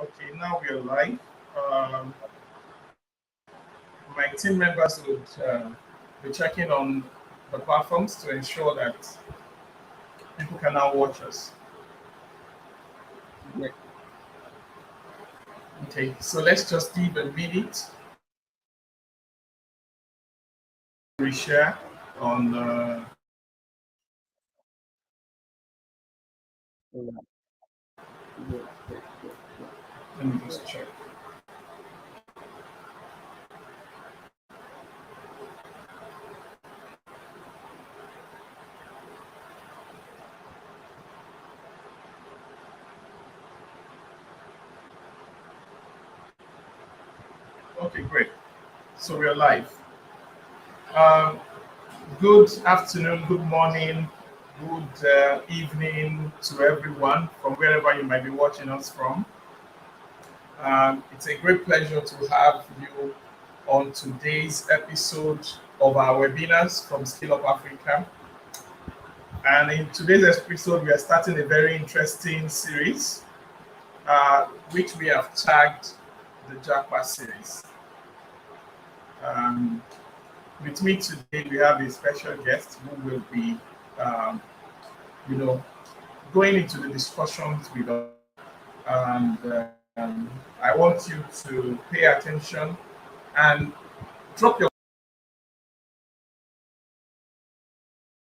Okay, now we are live. Um, my team members would be checking on the platforms to ensure that people can now watch us. Great. Okay, so let's just give a minute to reshare on. All right. Great, great, great, great. Let me just check. Okay, great. So we are live. Um, Good afternoon, good morning, good evening to everyone from wherever you might be watching us from. It's a great pleasure to have you on today's episode of our webinars from Scale Up Africa. And in today's episode, we are starting a very interesting series, which we have tagged the Japa series. Um, with me today, we have a special guest who will be, um, you know, going into the discussions with us. And I want you to pay attention and drop your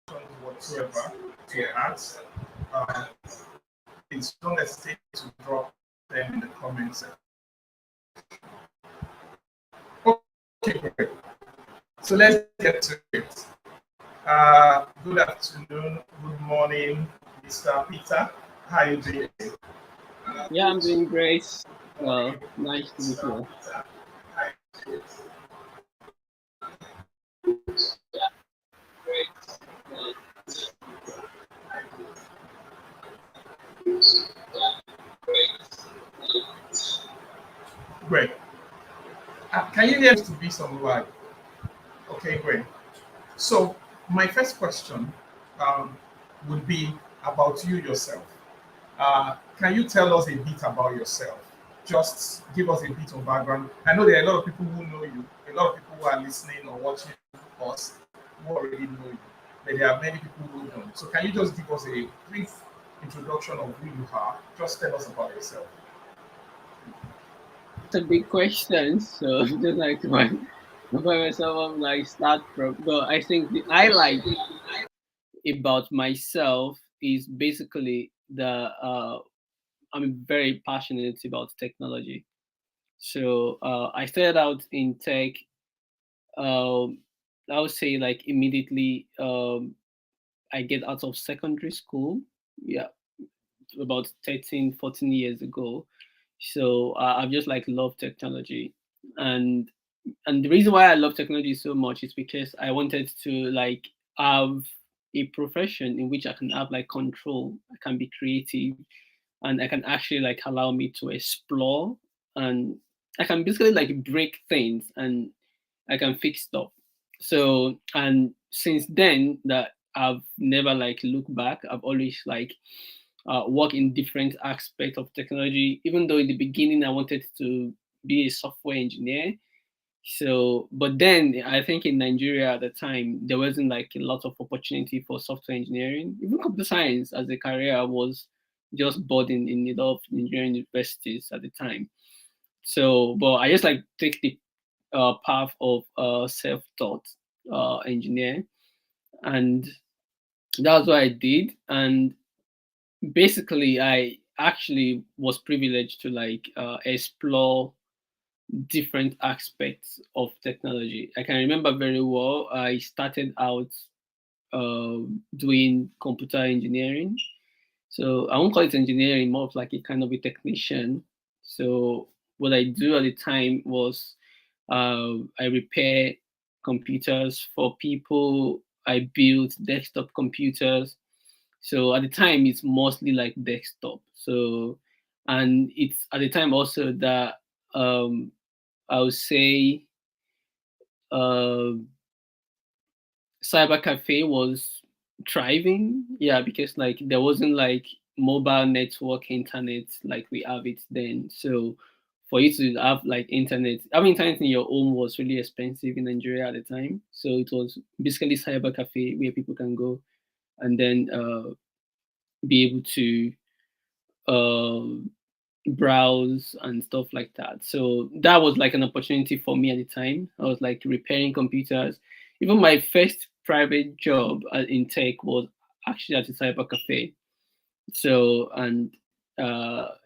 questions whatsoever to ask. Uh, please don't hesitate to drop them in the comments section. Okay, great. So let's get to it. Good afternoon, good morning, Mr. Peter. How are you doing? Yeah, I'm doing great. Nice to be here. Great. Can you hear me to be some live? Okay, great. So my first question um, would be about you yourself. Can you tell us a bit about yourself? Just give us a bit of background. I know there are a lot of people who know you, a lot of people who are listening or watching us who already know you, but there are many people who don't. So can you just give us a brief introduction of who you are? Just tell us about yourself. It's a big question, so just like to find myself, I'm like start from. But I think the highlight about myself is basically the I'm very passionate about technology. So I started out in tech. Um, I would say like immediately I get out of secondary school. Yeah, about 13, 14 years ago. So I've just like loved technology, and the reason why I love technology so much is because I wanted to like have a profession in which I can have like control, I can be creative, and I can actually like allow me to explore, and I can basically like break things and I can fix stuff. So and since then that I've never like looked back. I've always like work in different aspects of technology. Even though in the beginning I wanted to be a software engineer. So, but then I think in Nigeria at the time there wasn't like a lot of opportunity for software engineering. Even computer science as a career was just bored in a lot of Nigerian universities at the time. So, but I just like take the path of self-taught engineer, and that's what I did. And basically I actually was privileged to like explore different aspects of technology. I can remember very well I started out uh, doing computer engineering. So I won't call it engineering, more of like a kind of a technician. So what I do at the time was I repair computers for people. I build desktop computers. So at the time, it's mostly like desktop. So, and it's at the time also that I would say uh, cyber cafe was thriving. Yeah, because like there wasn't like mobile network internet like we have it then. So for you to have like internet, having internet in your home was really expensive in Nigeria at the time. So it was basically cyber cafe where people can go and then be able to uh, browse and stuff like that. So that was like an opportunity for me at the time. I was like repairing computers. Even my first private job in tech was actually at a cyber cafe. So and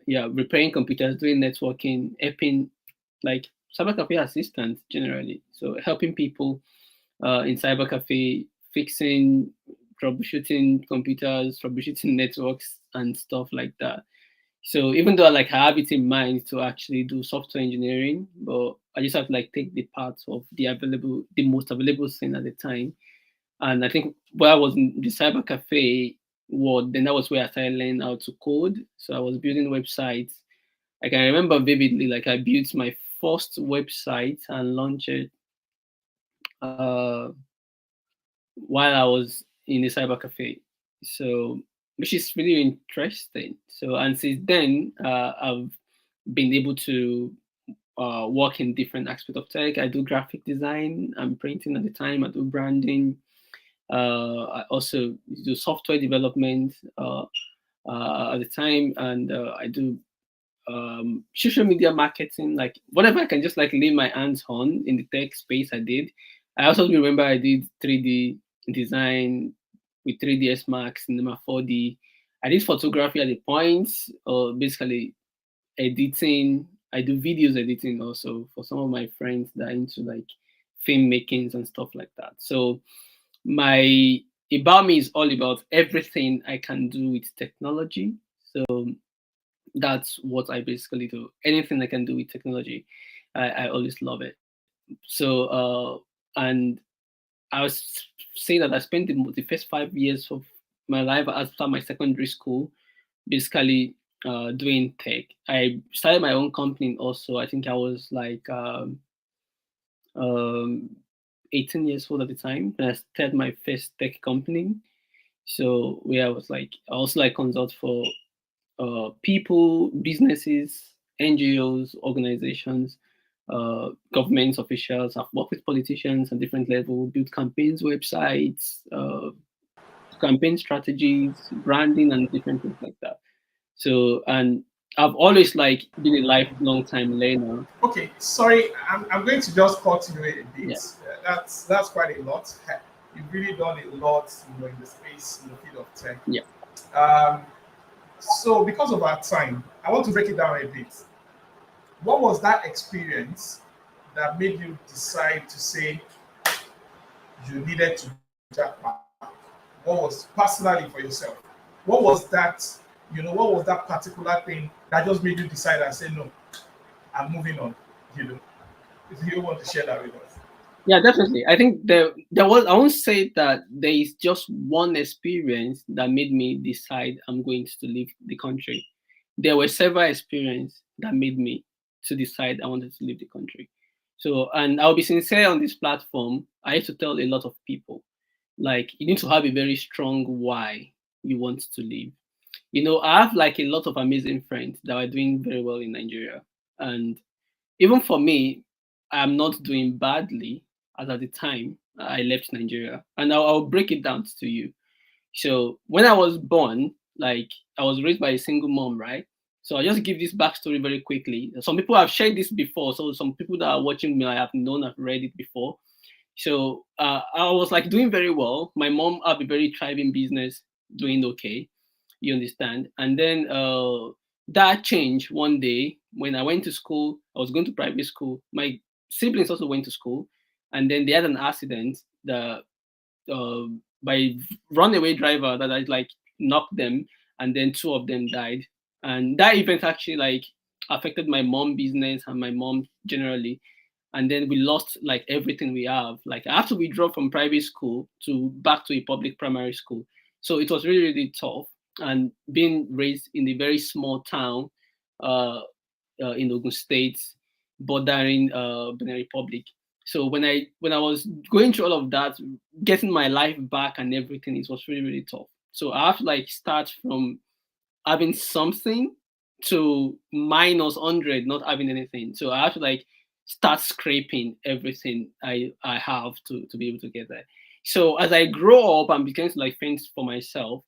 yeah, repairing computers, doing networking, helping like cyber cafe assistants generally. So helping people in cyber cafe, fixing, troubleshooting computers, troubleshooting networks and stuff like that. So even though like I have it in mind to actually do software engineering, but I just have to like take the parts of the most available thing at the time. And I think while I was in the cyber cafe world, then that was where I started learning how to code. So I was building websites. Like I remember vividly, like I built my first website and launched it uh, while I was in the cyber cafe. So which is really interesting. So and since then, I've been able to work in different aspects of tech. I do graphic design and printing at the time. I do branding. I also do software development at the time, and I do social media marketing, like whatever I can just like lay my hands on in the tech space. I did. I also remember I did 3D design with 3ds Max, Cinema 4D. I did photography at the point, or basically editing. I do videos editing also for some of my friends that are into like film makings and stuff like that. So my about me is all about everything I can do with technology. So that's what I basically do. Anything I can do with technology, I always love it. So and I was say that I spent the first 5 years of my life after my secondary school basically doing tech. I started my own company also. I think I was like um, 18 years old at the time when I started my first tech company. So where I also like consult for people, businesses, NGOs, organizations, government officials. I've worked with politicians at different levels, built campaigns, websites, campaign strategies, branding, and different things like that. So, and I've always like been a lifelong time learner. Okay, sorry, I'm going to just cut you a bit. Yeah, That's quite a lot. You've really done a lot, in the space, in the field of tech. yeah. Um, so because of our time, I want to break it down a bit. What was that experience that made you decide to say you needed to Japan? What was personally for yourself? What was that? What was that particular thing that just made you decide and say no, I'm moving on? You know, if you want to share that with us. Yeah, definitely. I think there was. I won't say that there is just one experience that made me decide I'm going to leave the country. There were several experiences that made me to decide I wanted to leave the country. So, and I'll be sincere on this platform. I used to tell a lot of people, like, you need to have a very strong why you want to leave. I have like a lot of amazing friends that are doing very well in Nigeria, and even for me, I'm not doing badly as at the time I left Nigeria. And I'll break it down to you. So when I was born, like I was raised by a single mom, right? So I'll just give this backstory very quickly. Some people have shared this before. So some people that are watching me, I have known, I've read it before. So I was like doing very well. My mom had a very thriving business, doing okay. You understand? And then that changed one day when I went to school. I was going to private school. My siblings also went to school, and then they had an accident. The uh, by runaway driver that I like knocked them, and then two of them died. And that event actually like affected my mom business and my mom generally. And then we lost like everything we have. Like I have to withdraw from private school to back to a public primary school. So it was really really tough. And being raised in a very small town uh, in Ogun State, bordering Benin Republic. So when I was going through all of that, getting my life back and everything, it was really really tough. So I have to like start from having something to minus 100 not having anything. So I have to like start scraping everything I have to be able to get there. So as I grow up and begin to like fend for myself,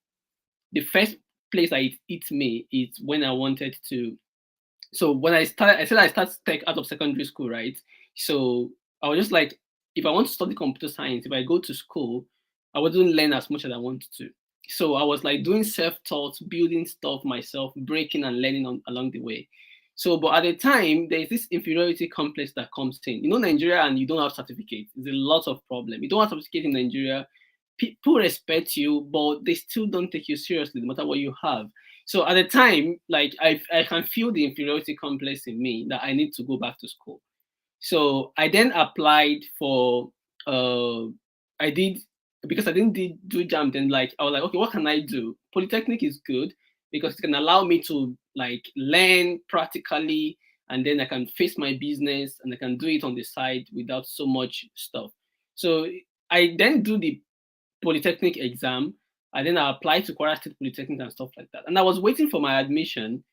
the first place I hit me is when I wanted to. So when I said I started tech out of secondary school, right? So I was just like, if I want to study computer science, if I go to school, I wouldn't learn as much as I wanted to. So I was like doing self-taught, building stuff myself, breaking and learning along the way. So, but at the time, there's this inferiority complex that comes in. You know, Nigeria, and you don't have certificate. There's a lot of problem. You don't have certificate in Nigeria. People respect you, but they still don't take you seriously, no matter what you have. So at the time, like I can feel the inferiority complex in me that I need to go back to school. So I then applied for uh I did because I didn't do jam, then like I was like, okay, what can I do? Polytechnic is good because it can allow me to like learn practically, and then I can face my business and I can do it on the side without so much stuff. So I then do the polytechnic exam. And then I applied to Kwara State Polytechnic and stuff like that. And I was waiting for my admission.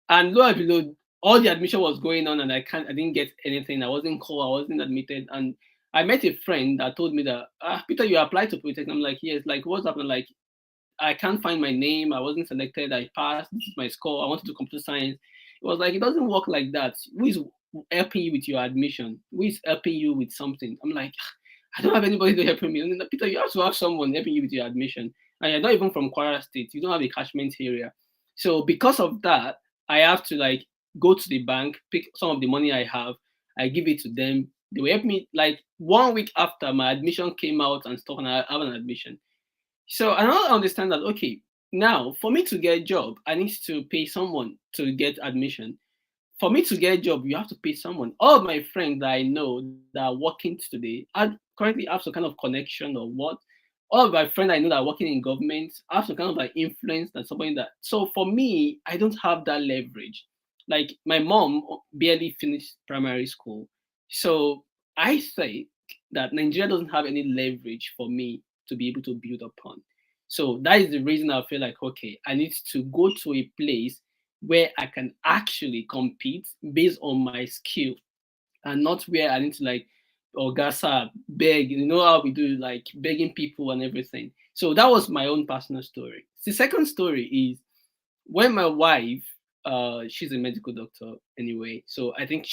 And lo and behold, all the admission was going on, and I didn't get anything. I wasn't called, I wasn't admitted. And I met a friend that told me that, Peter, you applied to Polytechnic. I'm like, yes, like what's happening? Like, I can't find my name. I wasn't selected. I passed. This is my score. I want to do computer science. It was like, it doesn't work like that. Who is helping you with your admission? Who is helping you with something? I'm like, I don't have anybody to help me. And then, Peter, you have to have someone helping you with your admission. And you're not even from Kwara State. You don't have a catchment area. So because of that, I have to like go to the bank, pick some of the money I have, I give it to them. They will help me like 1 week after my admission came out and stuff, and I have an admission. So I don't understand that, okay, now for me to get a job, I need to pay someone to get admission. For me to get a job, you have to pay someone. All of my friends that I know that are working today, I currently have some kind of connection or what. All of my friends I know that are working in government have some kind of like influence that somebody that. So for me, I don't have that leverage. Like my mom barely finished primary school. So I say that Nigeria doesn't have any leverage for me to be able to build upon. So that is the reason I feel like, okay, I need to go to a place where I can actually compete based on my skill, and not where I need to like Gasa beg, you know how we do like begging people and everything. So that was my own personal story. The second story is when my wife, she's a medical doctor anyway, so I think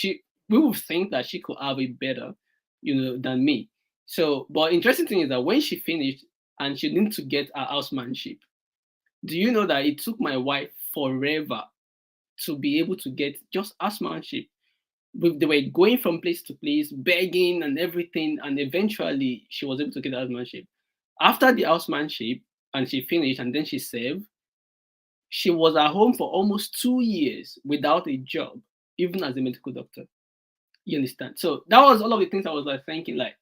we would think that she could have it better, than me. So, but interesting thing is that when she finished and she needed to get her housemanship, do you know that it took my wife forever to be able to get just housemanship? They were going from place to place, begging and everything, and eventually she was able to get housemanship. After the housemanship, and she finished, and then she served, she was at home for almost 2 years without a job, even as a medical doctor. You understand? So that was all of the things I was like thinking, like,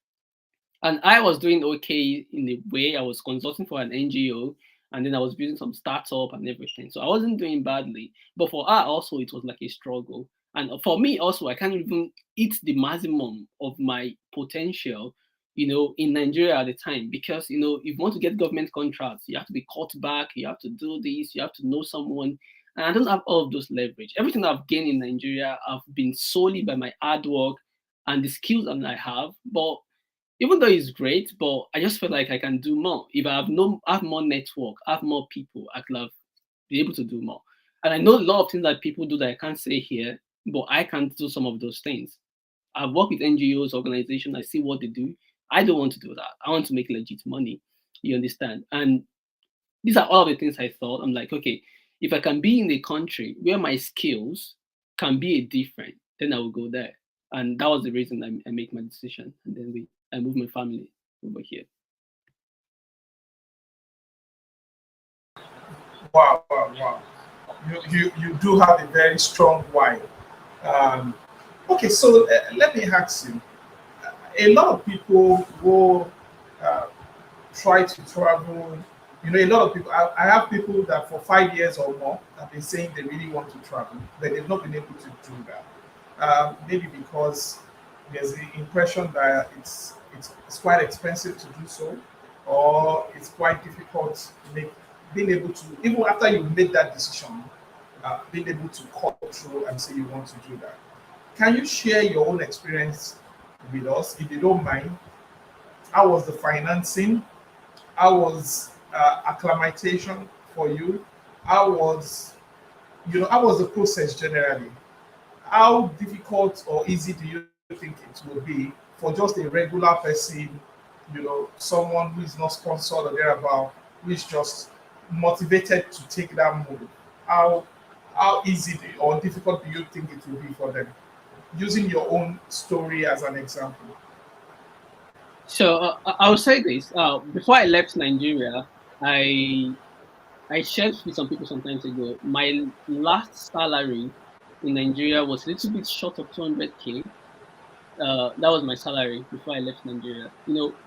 and I was doing okay in the way I was consulting for an NGO, and then I was building some startup and everything. So I wasn't doing badly. But for her also, it was like a struggle. And for me also, I can't even hit the maximum of my potential, in Nigeria at the time. Because, if you want to get government contracts, you have to be caught back, you have to do this, you have to know someone. And I don't have all of those leverage. Everything I've gained in Nigeria have been solely by my hard work and the skills that I have. But even though it's great, but I just feel like I can do more. If I have more network, have more people, I could have be able to do more. And I know a lot of things that people do that I can't say here, but I can't do some of those things. I've worked with NGOs, organizations, I see what they do. I don't want to do that. I want to make legit money. You understand? And these are all of the things I thought. I'm like, okay, if I can be in a country where my skills can be a different, then I will go there. And that was the reason I make my decision. And then I moved my family over here. Wow, wow, wow. You do have a very strong why. Um, okay, so let me ask you. A lot of people will uh, try to travel. A lot of people. I have people that for 5 years or more have been saying they really want to travel, but they've not been able to do that. Maybe because there's the impression that it's quite expensive to do so, or it's quite difficult to make being able to, even after you made that decision, being able to cut through and say you want to do that. Can you share your own experience with us, if you don't mind? How was the financing? How was acclimatization for you? How was, how was the process generally? How difficult or easy do you think it will be for just a regular person, someone who is not sponsored or thereabout, who is just motivated to take that move? How how easy or difficult do you think it will be for them? Using your own story as an example. So I'll say this. Before I left Nigeria, I I shared with some people some times ago. My last salary in Nigeria was a little bit short of 200k. That was my salary before I left Nigeria.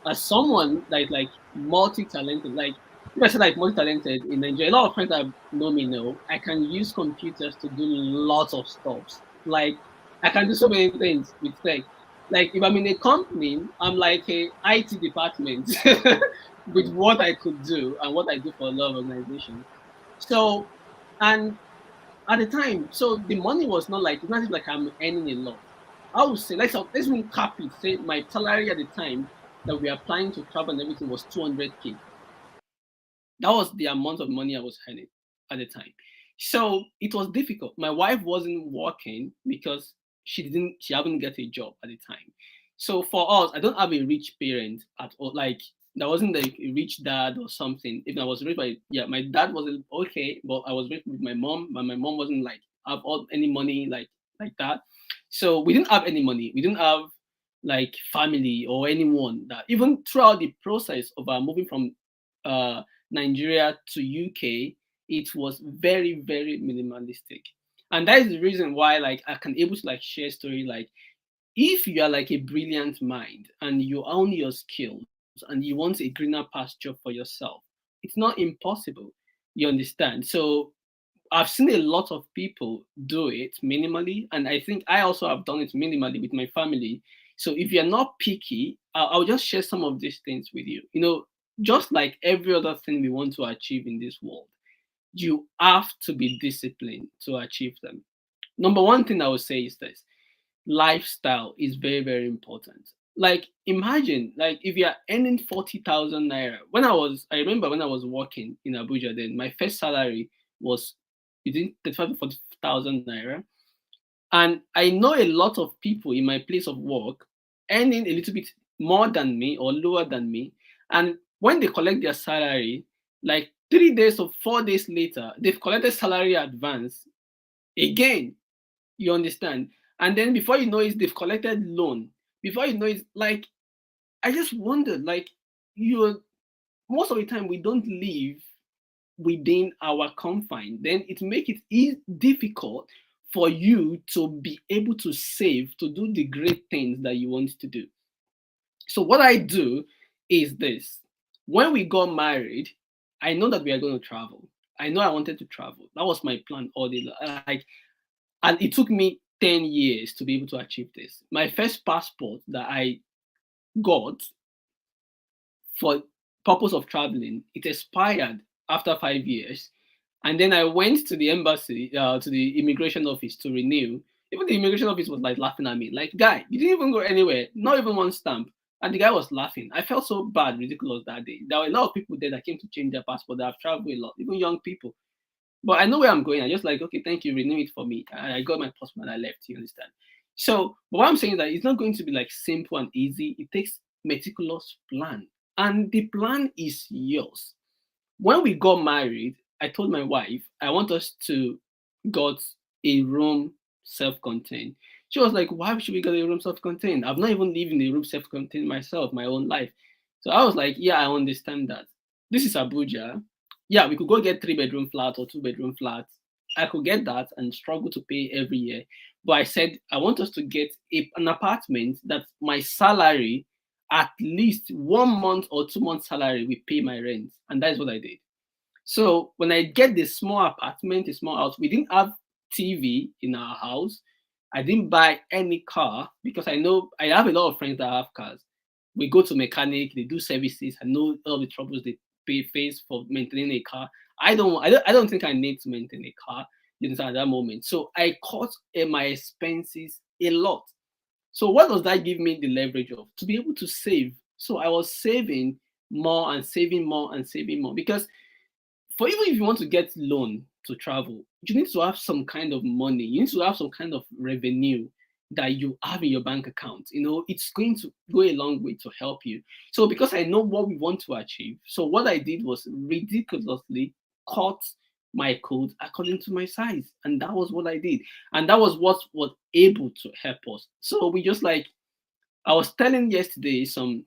As someone that is like multi-talented, like if I say like multi-talented in Nigeria, a lot of friends that know me know I can use computers to do lots of stuff. Like I can do so many things with tech. Like if I'm in a company, I'm like a IT department with what I could do and what I do for a lot of organizations. So, and at the time, so the money was not like, it's not like I'm earning a lot. I would say, let's even cap it. Say my salary at the time that we are planning to travel and everything was 200k. That was the amount of money I was earning at the time. So it was difficult. My wife wasn't working because she haven't get a job at the time. So for us, I don't have a rich parent at all. Like there wasn't like a rich dad or something. If I was raised by, yeah, my dad was okay, but I was raised with my mom, but my mom wasn't like have all any money like that. So we didn't have any money. We didn't have like family or anyone that even throughout the process of moving from uh Nigeria to UK, it was very, very minimalistic. And that is the reason why like I can able to like share story like if you are like a brilliant mind and you own your skills and you want a greener pasture for yourself, it's not impossible. You understand? So I've seen a lot of people do it minimally, and I think I also have done it minimally with my family. So if you're not picky, I'll just share some of these things with you. Just like every other thing we want to achieve in this world, you have to be disciplined to achieve them. Number one thing I would say is this: lifestyle is very, very important. Like imagine, like if you're earning 40,000 naira. I remember when I was working in Abuja, then my first salary was between 35 to 40,000 naira. And I know a lot of people in my place of work earning a little bit more than me or lower than me. And when they collect their salary, like 3 days or 4 days later, they've collected salary advance again. You understand? And then before you know it, they've collected loan. Before you know it, like I just wondered, like you most of the time we don't live within our confine, then it makes it difficult for you to be able to save to do the great things that you want to do. So what I do is this: when we got married, I know that we are going to travel. I know I wanted to travel. That was my plan all day. Like, and it took me 10 years to be able to achieve this. My first passport that I got for purpose of traveling, it expired after 5 years. And then I went to the embassy, to the immigration office to renew. Even the immigration office was like laughing at me. Like, guy, you didn't even go anywhere, not even one stamp. And the guy was laughing. I felt so bad, ridiculous that day. There were a lot of people there that came to change their passport that have traveled a lot, even young people. But I know where I'm going. I just like, okay, thank you, renew it for me. And I got my passport and I left, you understand? So, but what I'm saying is that it's not going to be like simple and easy. It takes meticulous plan. And the plan is yours. When we got married, I told my wife I want us to got a room self-contained. She was like, "Why should we get a room self-contained? I've not even lived in a room self-contained myself, my own life." So I was like, "Yeah, I understand that. This is Abuja. Yeah, we could go get 3 bedroom flat or 2 bedroom flat. I could get that and struggle to pay every year. But I said I want us to get an apartment that my salary, at least 1 month or 2 months salary, we pay my rent, and that is what I did. So when I get this small apartment, a small house, we didn't have TV in our house. I didn't buy any car because I know I have a lot of friends that have cars. We go to mechanic, they do services. I know all the troubles pay face for maintaining a car. I don't think I need to maintain a car, you know, at that moment. So I cut my expenses a lot. So what does that give me the leverage of? To be able to save. So I was saving more and saving more and saving more, because for even if you want to get loan to travel, you need to have some kind of money. You need to have some kind of revenue that you have in your bank account. You know, it's going to go a long way to help you. So because I know what we want to achieve, so what I did was ridiculously cut my code according to my size, and that was what I did, and that was what was able to help us. So we just like, I was telling yesterday some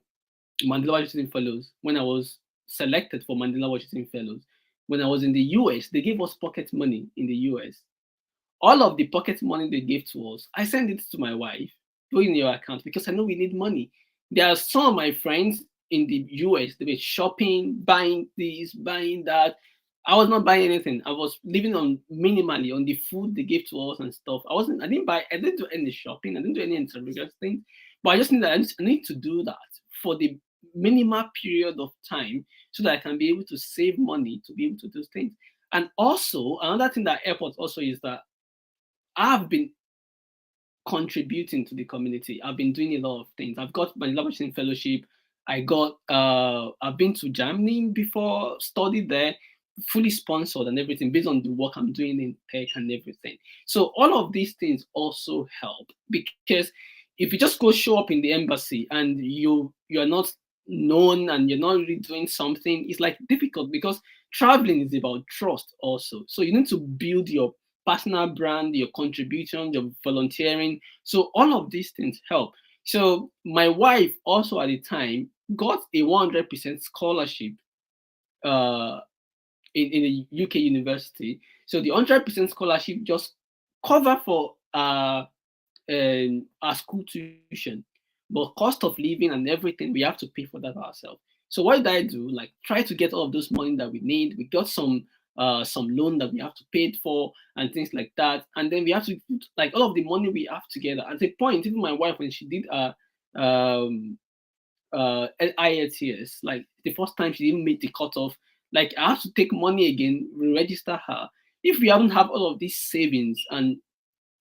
Mandela Washington Fellows, when I was selected for Mandela Washington Fellows, when I was in the US, they gave us pocket money in the US. All of the pocket money they gave to us, I send it to my wife, put it in your account, because I know we need money. There are some of my friends in the US, they were shopping, buying this, buying that. I was not buying anything. I was living on minimally on the food they gave to us and stuff. I didn't do any shopping, I didn't do any extravagant things. But I just need that I need to do that for the minimal period of time, so that I can be able to save money to be able to do things. And also another thing that airports also is that I've been contributing to the community. I've been doing a lot of things. I've got my Laboratory Fellowship. I've been to Germany before, studied there, fully sponsored and everything based on the work I'm doing in tech and everything. So all of these things also help, because if you just go show up in the embassy and you're not known and you're not really doing something, it's like difficult, because traveling is about trust also. So you need to build your personal brand, your contribution, your volunteering. So all of these things help. So my wife also at the time got a 100% scholarship uh, in a UK university. So the 100% scholarship just cover for our school tuition, but cost of living and everything, we have to pay for that ourselves. So what did I do? Like, try to get all of those money that we need. We got some loan that we have to pay for and things like that, and then we have to put like all of the money we have together. At a point, even my wife, when she did um IELTS, like the first time she didn't make the cutoff, like I have to take money again, re-register her. If we haven't have all of these savings and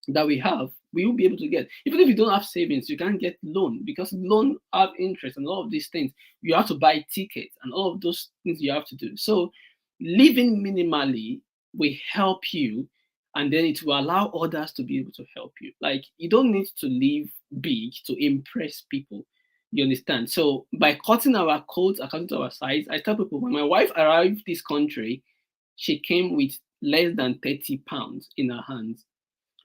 that we have, we will be able to get. Even if you don't have savings, you can't get loan, because loan have interest and all of these things. You have to buy tickets and all of those things you have to do. So living minimally will help you, and then it will allow others to be able to help you. Like, you don't need to live big to impress people. You understand? So by cutting our codes according to our size, I tell people, when my wife arrived this country, she came with less than 30 pounds in her hands,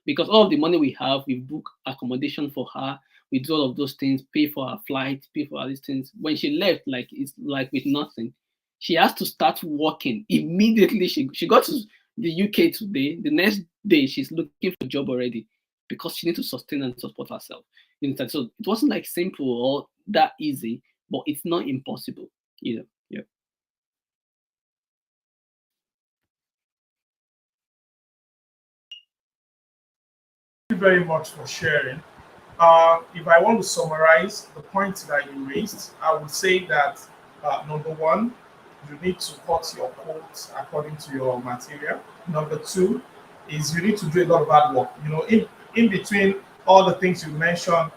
because all of the money we have, we book accommodation for her, we do all of those things, pay for her flight, pay for all these things. When she left, like, it's like with nothing. She has to start working immediately. She got to the UK today. The next day, she's looking for a job already, because she needs to sustain and support herself. You know, so it wasn't like simple or that easy, but it's not impossible. You know, yeah. Thank you very much for sharing. If I want to summarize the points that you raised, I would say that number one, you need to cut your quotes according to your material. Number two is you need to do a lot of hard work. You know, in between all the things you mentioned,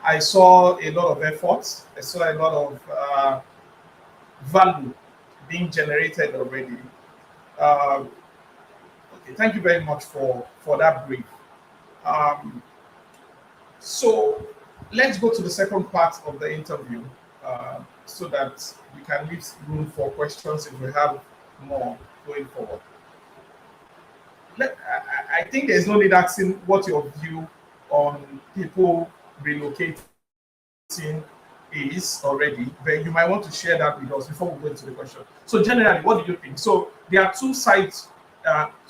I saw a lot of efforts. I saw a lot of value being generated already. Uh, okay, thank you very much for that brief. Um, So let's go to the second part of the interview so that we can leave room for questions if we have more going forward. I think there's no need asking what your view on people relocating is already, but you might want to share that with us before we go into the question. So generally, what do you think? So there are two sides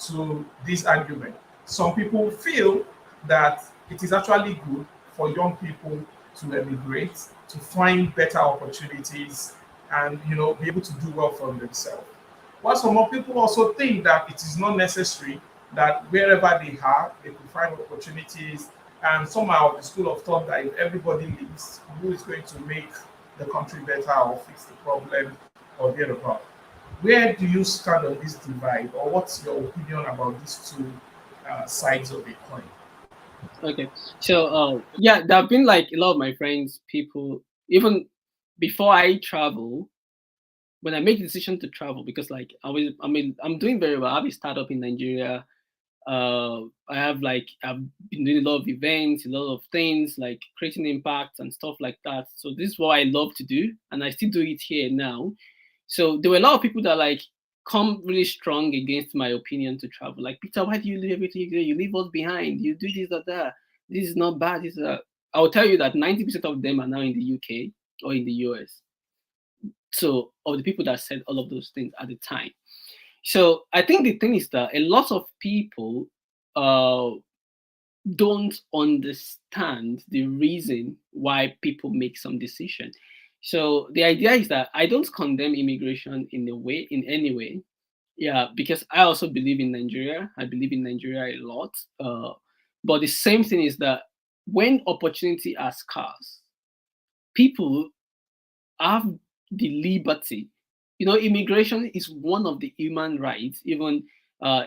to this argument. Some people feel that it is actually good for young people to emigrate, to find better opportunities, and be able to do well for themselves. While some more people also think that it is not necessary, that wherever they are, they could find opportunities. And somehow the school of thought that if everybody leaves, who is going to make the country better or fix the problem or the other problem? Where do you stand on this divide, or what's your opinion about these two sides of a coin? Okay. So yeah, there have been like a lot of my friends, people, even before I travel, when I make the decision to travel, because like I'm doing very well. I have a startup in Nigeria. I have like I've been doing a lot of events, a lot of things like creating impact and stuff like that. So this is what I love to do, and I still do it here now. So there were a lot of people that like come really strong against my opinion to travel. Like, Peter, why do you leave everything you do? You leave us behind. You do this or that. This is not bad. This is a... I'll tell you that 90% of them are now in the UK or in the US. So of the people that said all of those things at the time. So I think the thing is that a lot of people uh, don't understand the reason why people make some decision. So the idea is that I don't condemn immigration in any way. Yeah, because I also believe in Nigeria. I believe in Nigeria a lot. But the same thing is that when opportunity are scarce, people have the liberty. Immigration is one of the human rights, even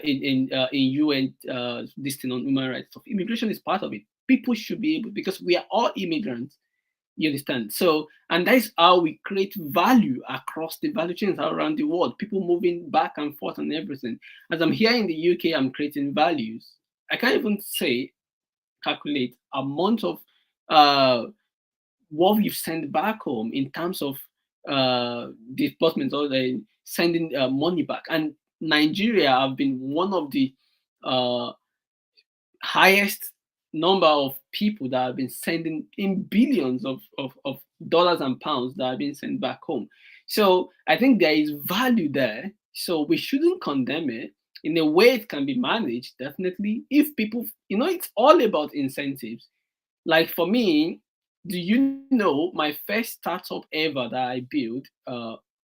in UN this thing on human rights stuff. Immigration is part of it. People should be able, because we are all immigrants. You understand? So, and that is how we create value across the value chains around the world. People moving back and forth and everything. As I'm here in the UK, I'm creating values. I can't even say calculate amount of uh what we've sent back home in terms of disbursements or the sending money back. And Nigeria have been one of the uh, highest number of people that have been sending in billions of dollars and pounds that have been sent back home. So I think there is value there. So we shouldn't condemn it. In a way, it can be managed, definitely. If people, it's all about incentives. Like for me, do you know my first startup ever that I built?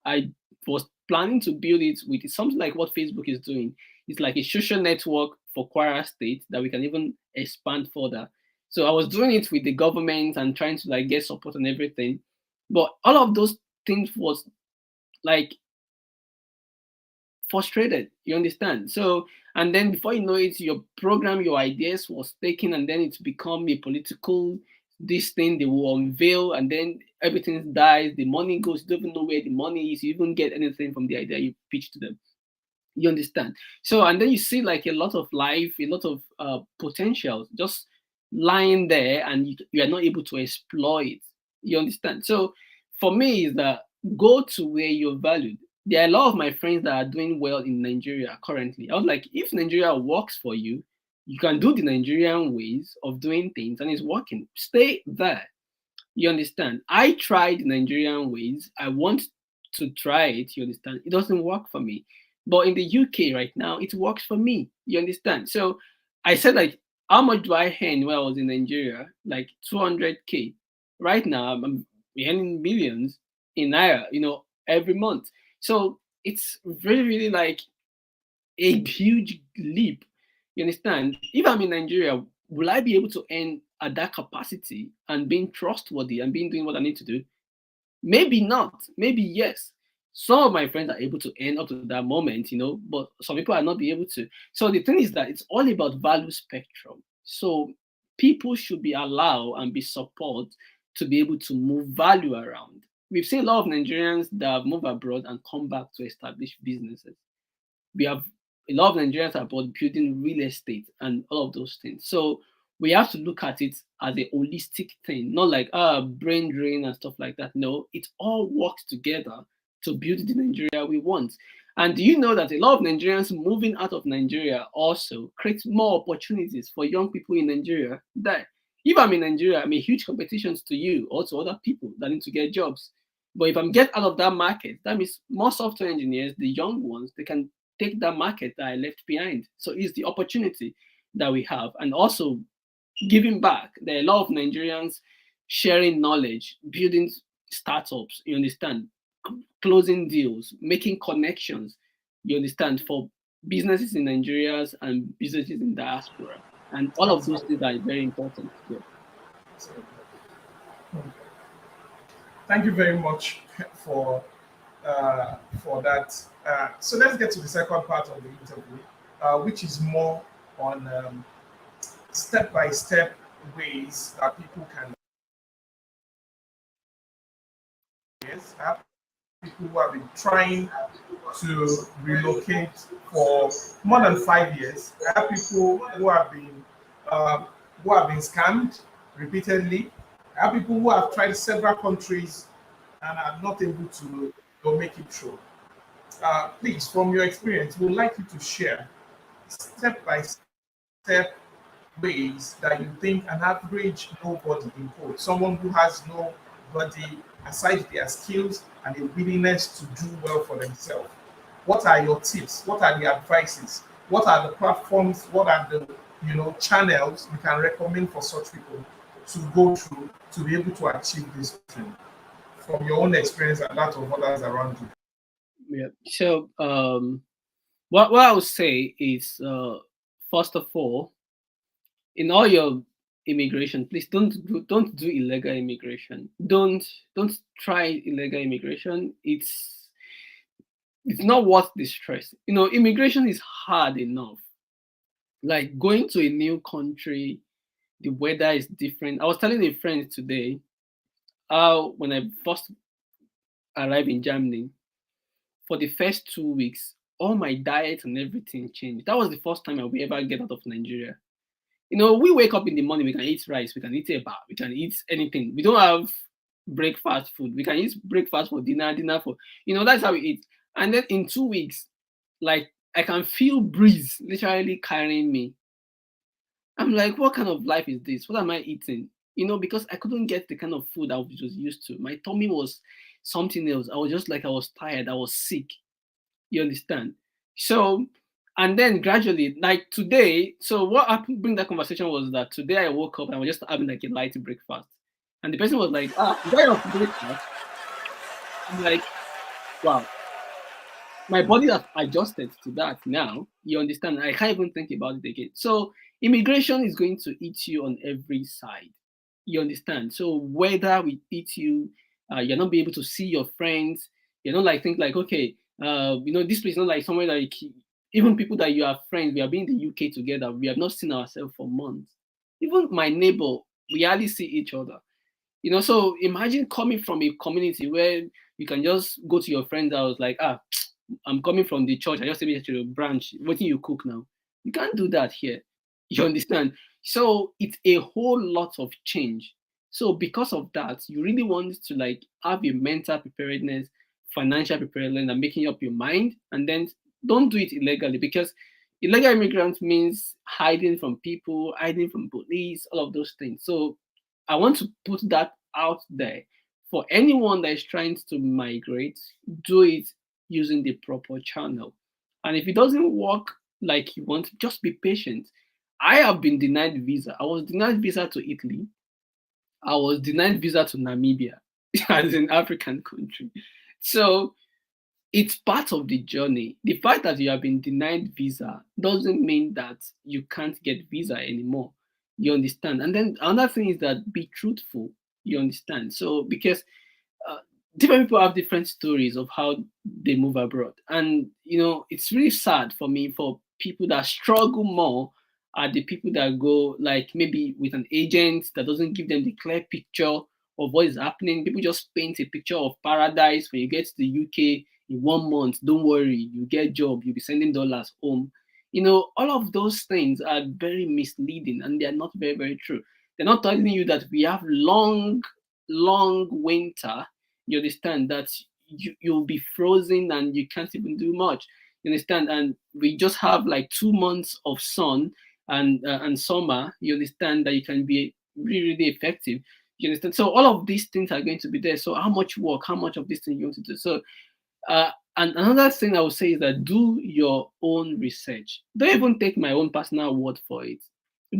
I was planning to build it with something like what Facebook is doing. It's like a social network for Kwara State that we can even expand further. So I was doing it with the government and trying to like get support and everything. But all of those things was like frustrated. You understand? So, and then before you know it, your program, your ideas was taken, and then it's become a political this thing they will unveil, and then everything dies. The money goes. You don't even know where the money is. You even get anything from the idea you pitch to them. You understand? So, and then you see like a lot of life, a lot of potential just lying there, and you are not able to exploit. You understand? So, for me, is that go to where you're valued. There are a lot of my friends that are doing well in Nigeria currently. I was like, if Nigeria works for you, you can do the Nigerian ways of doing things, and it's working. Stay there. You understand? I tried Nigerian ways. I want to try it. You understand? It doesn't work for me. But in the UK right now, it works for me. You understand? So I said, like, how much do I earn when I was in Nigeria? Like 200K. Right now, I'm earning millions in Naira, every month. So it's really, really like a huge leap. You understand? If I'm in Nigeria, will I be able to earn at that capacity and being trustworthy and being doing what I need to do? Maybe not. Maybe yes. Some of my friends are able to earn up to that moment, but some people are not be able to. So the thing is that it's all about value spectrum. So people should be allowed and be supported to be able to move value around. We've seen a lot of Nigerians that have moved abroad and come back to establish businesses. We have a lot of Nigerians are about building real estate and all of those things. So we have to look at it as a holistic thing, not like brain drain and stuff like that. No, it all works together to build the Nigeria we want. And do you know that a lot of Nigerians moving out of Nigeria also creates more opportunities for young people in Nigeria? That if I'm in Nigeria, I'm a huge competition to you or to other people that need to get jobs. But if I'm get out of that market, that means more software engineers, the young ones, they can take that market that I left behind. So it's the opportunity that we have, and also giving back. There are a lot of Nigerians sharing knowledge, building startups. You understand, closing deals, making connections. You understand, for businesses in Nigeria and businesses in diaspora, and all of those things Absolutely. are very important. Yeah. So, thank you very much for for that. So let's get to the second part of the interview, which is more on step by step ways that people can. Yes, I have people who have been trying to relocate for more than 5 years. I have people um, who have been scammed repeatedly. I have people who have tried several countries and are not able to make it through. Please, from your experience, we'd like you to share step by step ways that you think an average nobody in quote, someone who has nobody aside their skills and a willingness to do well for themselves. What are your tips? What are the advices? What are the platforms? What are the channels you can recommend for such people to go through to be able to achieve this dream from your own experience and that of others around you? Yeah. So what I would say is first of all, in all your immigration, please don't do illegal immigration. Don't try illegal immigration. It's not worth the stress. Immigration is hard enough. Like going to a new country, the weather is different. I was telling a friend today how when I first arrived in Germany, for the first 2 weeks, all my diet and everything changed. That was the first time I will ever get out of Nigeria. We wake up in the morning, we can eat rice, we can eat eba, we can eat anything. We don't have breakfast food. We can eat breakfast for dinner, dinner for, that's how we eat. And then in 2 weeks, like I can feel breeze literally carrying me. I'm like, what kind of life is this? What am I eating? Because I couldn't get the kind of food I was just used to. My tummy was something else. I was just like, I was tired, I was sick. You understand? So, and then gradually, like today, so what happened during that conversation was that today I woke up and I was just having like a light breakfast. And the person was like, is that your breakfast? I'm like, wow, my body has adjusted to that now. You understand? I can't even think about it again. So, immigration is going to eat you on every side. You understand? So, whether we eat you, you're not be able to see your friends. You're not like think like, okay, this place is not like somewhere like even people that you are friends. We have been in the UK together. We have not seen ourselves for months. Even my neighbor, we hardly see each other. So imagine coming from a community where you can just go to your friend's house like, I'm coming from the church. I just came to the branch. What do you cook now? You can't do that here. You understand? So it's a whole lot of change. So because of that, you really want to like have a mental preparedness, financial preparedness, and making up your mind. And then don't do it illegally because illegal immigrants means hiding from people, hiding from police, all of those things. So I want to put that out there for anyone that is trying to migrate, do it using the proper channel. And if it doesn't work like you want, just be patient. I have been denied visa. I was denied visa to Italy. I was denied visa to Namibia as an African country. So it's part of the journey. The fact that you have been denied visa doesn't mean that you can't get visa anymore. You understand? And then another thing is that be truthful. You understand? So because uh, different people have different stories of how they move abroad, and it's really sad for me for people that struggle more are the people that go like maybe with an agent that doesn't give them the clear picture of what is happening. People just paint a picture of paradise when you get to the UK in 1 month. Don't worry, you get job, you'll be sending dollars home. All of those things are very misleading and they are not very, very true. They're not telling you that we have long winter. You understand that you'll be frozen and you can't even do much. You understand? And we just have like 2 months of sun and summer. You understand that you can be really, really effective. You understand? So all of these things are going to be there. So how much work, how much of this thing you want to do? So and another thing I would say is that do your own research. Don't even take my own personal word for it.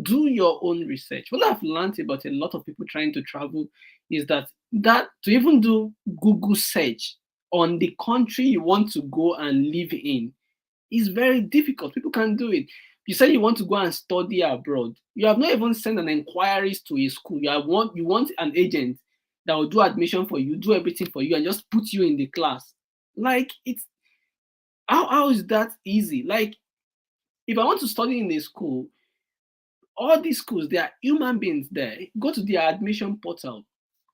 Do your own research. What I've learned about a lot of people trying to travel is that to even do Google search on the country you want to go and live in is very difficult. People can't do it. You say you want to go and study abroad. You have not even sent an inquiries to a school. You want an agent that will do admission for you, do everything for you, and just put you in the class. Like it's how is that easy? Like if I want to study in a school, all these schools, there are human beings there. Go to their admission portal,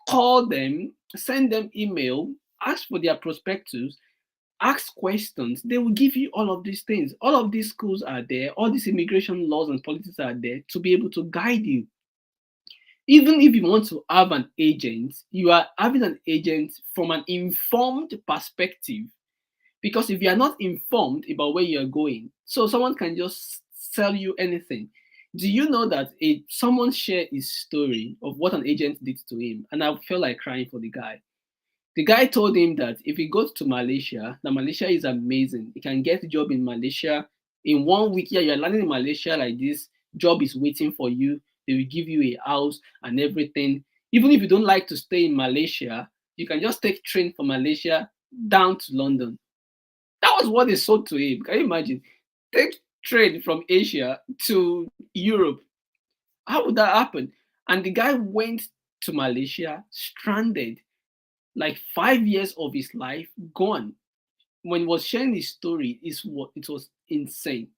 call them, send them email, ask for their prospectus, ask questions. They will give you all of these things. All of these schools are there. All these immigration laws and policies are there to be able to guide you. Even if you want to have an agent, you are having an agent from an informed perspective. Because if you are not informed about where you're going, so someone can just sell you anything. Do you know that someone shared his story of what an agent did to him? And I felt like crying for the guy. The guy told him that if he goes to Malaysia, that Malaysia is amazing. He can get a job in Malaysia. In 1 week, yeah, you're landing in Malaysia like this. Job is waiting for you. They will give you a house and everything. Even if you don't like to stay in Malaysia, you can just take train from Malaysia down to London. That was what they sold to him. Can you imagine? Take train from Asia to Europe. How would that happen? And the guy went to Malaysia, stranded, like 5 years of his life gone. When he was sharing his story, it was insane.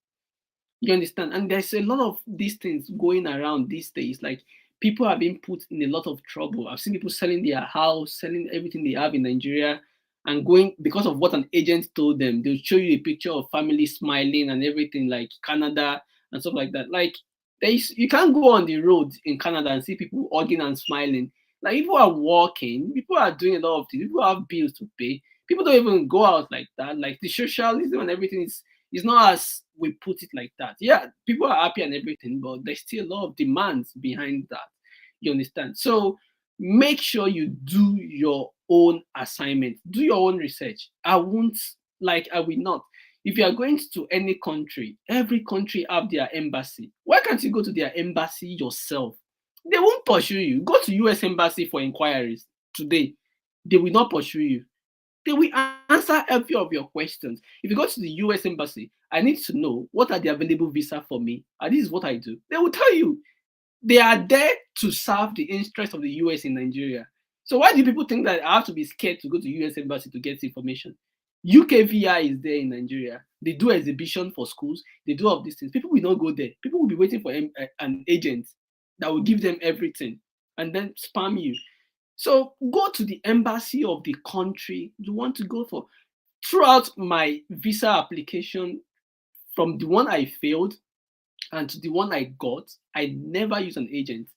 You understand? And there's a lot of these things going around these days. Like people are being put in a lot of trouble. I've seen people selling their house, selling everything they have in Nigeria, and going because of what an agent told them. They'll show you a picture of family smiling and everything, like Canada and stuff like that. Like you can't go on the road in Canada and see people hugging and smiling. Like people are walking, people are doing a lot of things, people have bills to pay. People don't even go out like that. Like the socialism and everything is it's not as we put it like that. Yeah, people are happy and everything, but there's still a lot of demands behind that. You understand? So make sure you do your own assignment, do your own research. I will not. If you are going to any country, every country have their embassy. Why can't you go to their embassy yourself? They won't pursue you. Go to US embassy for inquiries today. They will not pursue you. They will answer every of your questions. If you go to the US embassy, I need to know what are the available visa for me. And this is what I do. They will tell you. They are there to serve the interest of the US in Nigeria. So why do people think that I have to be scared to go to US embassy to get information? UKVI is there in Nigeria. They do exhibition for schools. They do all of these things. People will not go there. People will be waiting for an agent that will give them everything and then spam you. So go to the embassy of the country you want to go for. Throughout my visa application, from the one I failed and to the one I got, I never used an agent.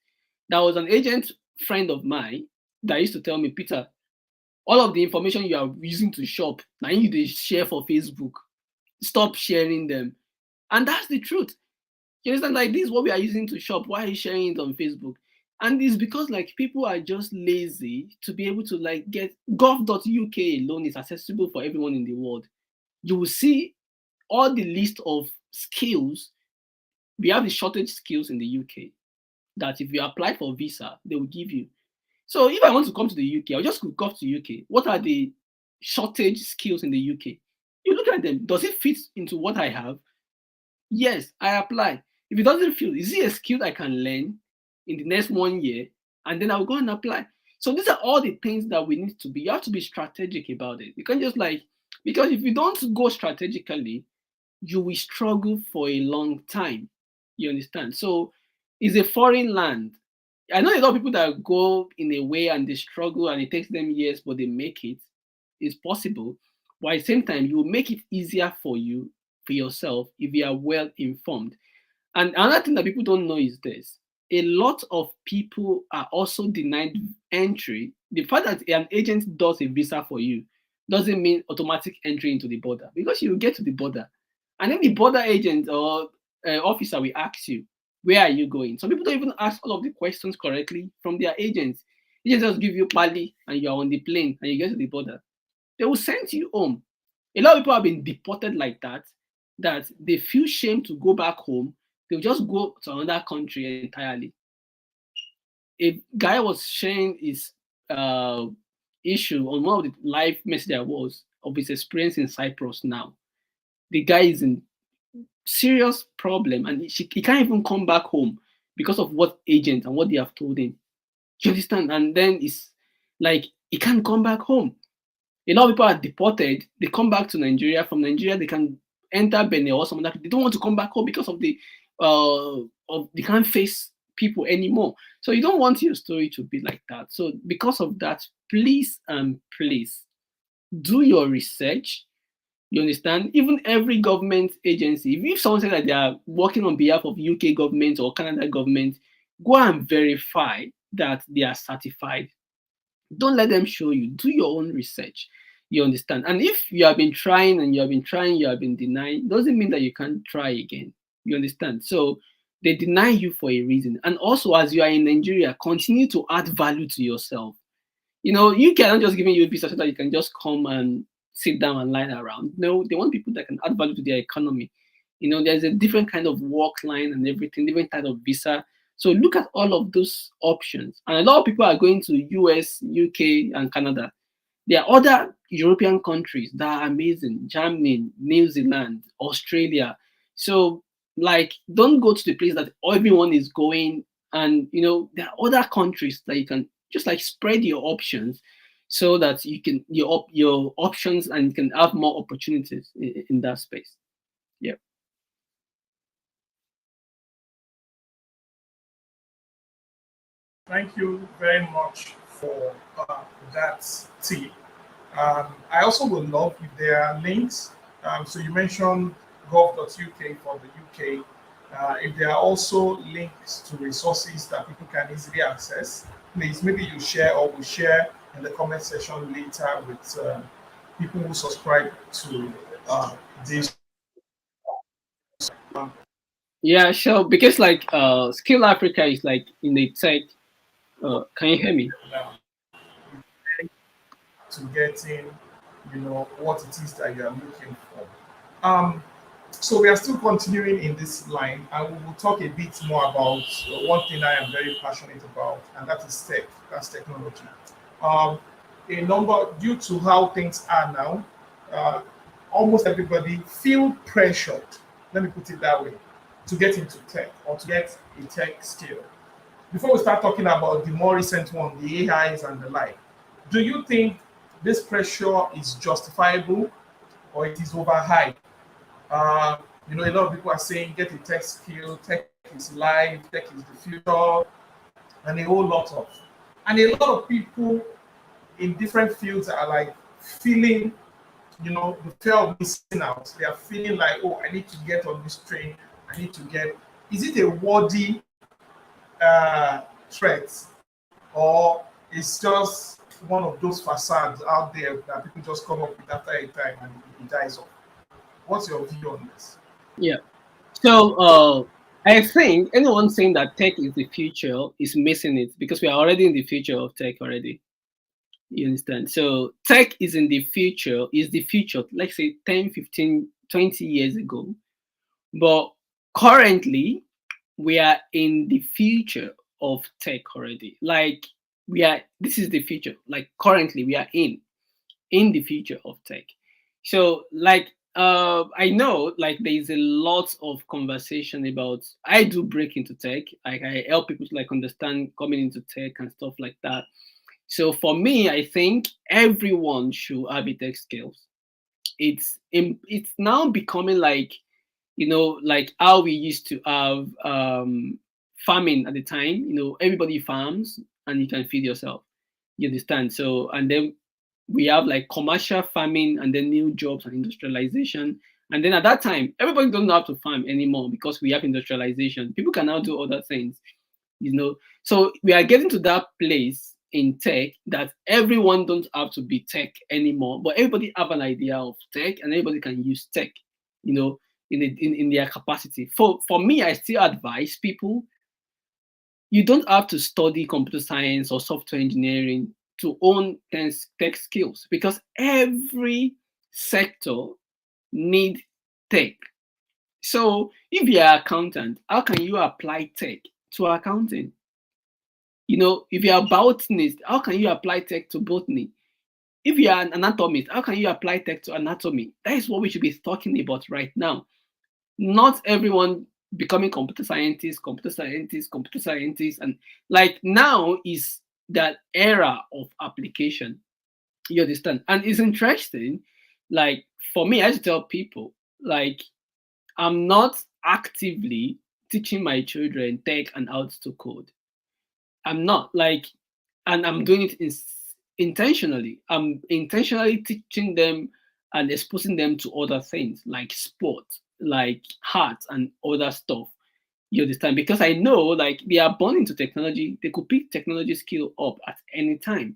There was an agent friend of mine that used to tell me, Peter, all of the information you are using to shop, now you share for Facebook. Stop sharing them. And that's the truth. You understand? Like this is what we are using to shop. Why are you sharing it on Facebook? And it's because like people are just lazy to be able to like get gov.uk alone is accessible for everyone in the world. You will see all the list of skills. We have the shortage skills in the UK that if you apply for visa, they will give you. So if I want to come to the UK, I'll just go to UK. What are the shortage skills in the UK? You look at them. Does it fit into what I have? Yes, I apply. If it doesn't fit, is it a skill I can learn in the next 1 year? And then I'll go and apply. So these are all the things that we need to be. You have to be strategic about it. You can't just like, because if you don't go strategically, you will struggle for a long time. You understand? So it's a foreign land. I know a lot of people that go in a way and they struggle and it takes them years, but they make it. It's possible. But at the same time, you will make it easier for you, for yourself, if you are well informed. And another thing that people don't know is this. A lot of people are also denied entry. The fact that an agent does a visa for you doesn't mean automatic entry into the border, because you will get to the border. And then the border agent or officer will ask you, where are you going? Some people don't even ask all of the questions correctly from their agents. They just give you pali and you're on the plane and you get to the border. They will send you home. A lot of people have been deported like that, that they feel shame to go back home. They'll just go to another country entirely. A guy was sharing his issue on one of the live message I was of his experience in Cyprus now. The guy is in serious problem and he can't even come back home because of what agent and what they have told him. You understand? And then it's like he can't come back home. A lot of people are deported. They come back to Nigeria. From Nigeria, they can enter Benin or some other. They don't want to come back home because of they can't face people anymore. So you don't want your story to be like that. So because of that, please and please do your research. You understand? Even every government agency, if someone says that they are working on behalf of UK government or Canada government, go and verify that they are certified. Don't let them show you. Do your own research. You understand? And if you have been trying and you have been trying, you have been denying, doesn't mean that you can't try again. You understand? So they deny you for a reason. And also, as you are in Nigeria, continue to add value to yourself. UK are not just giving you a visa so that you can just come and sit down and lie around. No, they want people that can add value to their economy. There's a different kind of work line and everything, different type of visa. So look at all of those options. And a lot of people are going to US, UK, and Canada. There are other European countries that are amazing. Germany, New Zealand, Australia. So don't go to the place that everyone is going. And there are other countries that you can just spread your options so that you can your options and you can have more opportunities in that space. Yeah. Thank you very much for that tip. I also would love if there are links. So you mentioned gov.uk for the UK. If there are also links to resources that people can easily access, please maybe you share or we share in the comment section later with people who subscribe to this. Um, Yeah, sure. Because Skill Africa is in the tech. Can you hear me? to getting, what it is that you are looking for. Um, so we are still continuing in this line, and we will talk a bit more about one thing I am very passionate about, and that is tech. That's technology. Um, a number due to how things are now, uh, almost everybody feel pressured. Let me put it that way, to get into tech or to get a tech skill. Before we start talking about the more recent one, the AIs and the like, do you think this pressure is justifiable or it is overhyped? Uh, a lot of people are saying get a tech skill, tech is life, tech is the future, and a whole lot of. And a lot of people in different fields are like feeling, the fear of missing out. They are feeling like, oh, I need to get on this train. I need to get. Is it a worthy threat, or it's just one of those facades out there that people just come up with after a time and it dies off? What's your view on this? Yeah. So I think anyone saying that tech is the future is missing it because we are already in the future of tech already. You understand? So tech is the future, let's say 10, 15, 20 years ago. But currently, we are in the future of tech already. This is the future. Like currently, we are in the future of tech. So I know there is a lot of conversation about I do break into tech. Like I help people to understand coming into tech and stuff like that. So for me, I think everyone should have a tech skills. It's now becoming like how we used to have farming at the time. Everybody farms and you can feed yourself. You understand? So and then we have commercial farming and then new jobs and industrialization. And then at that time, everybody doesn't have to farm anymore because we have industrialization. People can now do other things. So we are getting to that place in tech that everyone don't have to be tech anymore, but everybody have an idea of tech and everybody can use tech, you know, in their capacity. For me, I still advise people you don't have to study computer science or software engineering to own tech skills because every sector need tech. So if you're an accountant, how can you apply tech to accounting? If you're a botanist, how can you apply tech to botany? If you're an anatomist, how can you apply tech to anatomy? That is what we should be talking about right now. Not everyone becoming computer scientists, and now is that era of application. You understand? And it's interesting. Like for me, I just tell people, like, I'm not actively teaching my children tech and how to code. I'm not like, and I'm doing it intentionally. I'm intentionally teaching them and exposing them to other things like sport, like art, and other stuff. You understand? Because I know, like, they are born into technology. They could pick technology skill up at any time,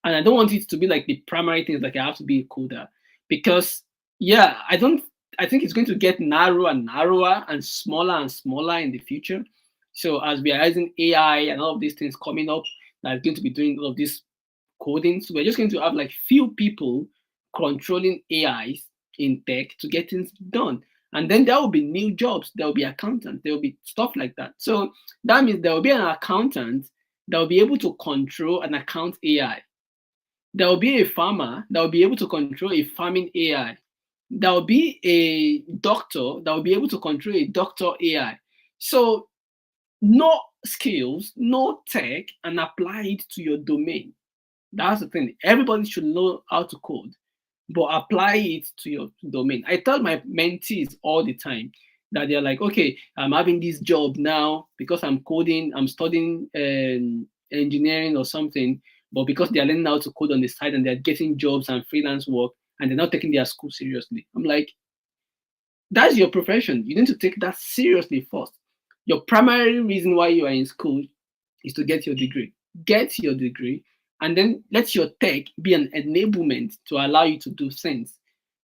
and I don't want it to be like the primary things, like I have to be a coder, because yeah, I don't. I think it's going to get narrower and narrower and smaller in the future. So as we are using AI and all of these things coming up, that's going to be doing all of this coding. So we're just going to have like few people controlling AIs in tech to get things done. And then there will be new jobs. There will be accountants. There will be stuff like that. So that means there will be an accountant that will be able to control and account AI. There will be a farmer that will be able to control a farming AI. There will be a doctor that will be able to control a doctor AI. So know skills, know tech, and apply it to your domain. That's the thing. Everybody should know how to code, but apply it to your domain. I tell my mentees all the time that they're like, okay, I'm having this job now because I'm coding, I'm studying engineering or something, but because they're learning how to code on the side and they're getting jobs and freelance work and they're not taking their school seriously. I'm like, that's your profession. You need to take that seriously first. Your primary reason why you are in school is to get your degree. Get your degree, and then let your tech be an enablement to allow you to do things.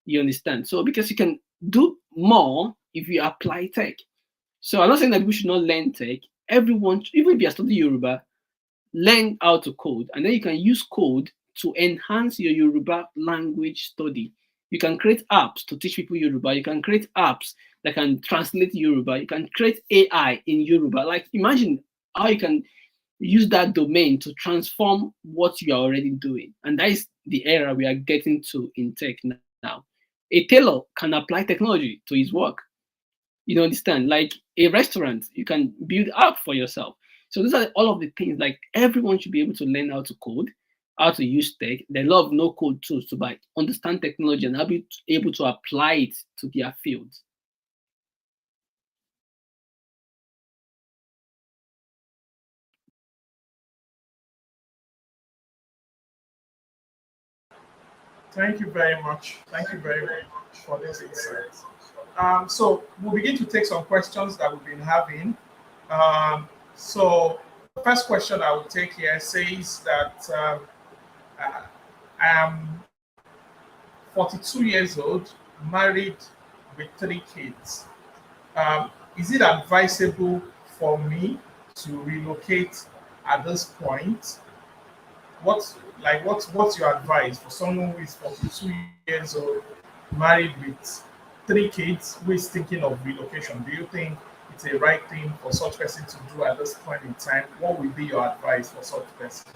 You understand? So because you can do more if you apply tech. So I'm not saying that we should not learn tech. Everyone, even if you are studying Yoruba, learn how to code, and then you can use code to enhance your Yoruba language study. You can create apps to teach people Yoruba. You can create apps that can translate Yoruba. You can create AI in Yoruba. Like imagine how you can use that domain to transform what you are already doing. And that is the era we are getting to in tech now. A tailor can apply technology to his work. You know, understand? Like a restaurant, you can build app for yourself. So these are all of the things. Like everyone should be able to learn how to code, how to use tech. They love no code tools to like understand technology and be able to apply it to their fields. Thank you very much. Thank you very much for this insight. So we'll begin to take some questions that we've been having. So the first question I will take here says that I I am 42 years old, married with 3 kids. Is it advisable for me to relocate at this point? What's your advice for someone who is 42 years old, married with 3 kids, who is thinking of relocation? Do you think it's a right thing for such person to do at this point in time? What would be your advice for such person?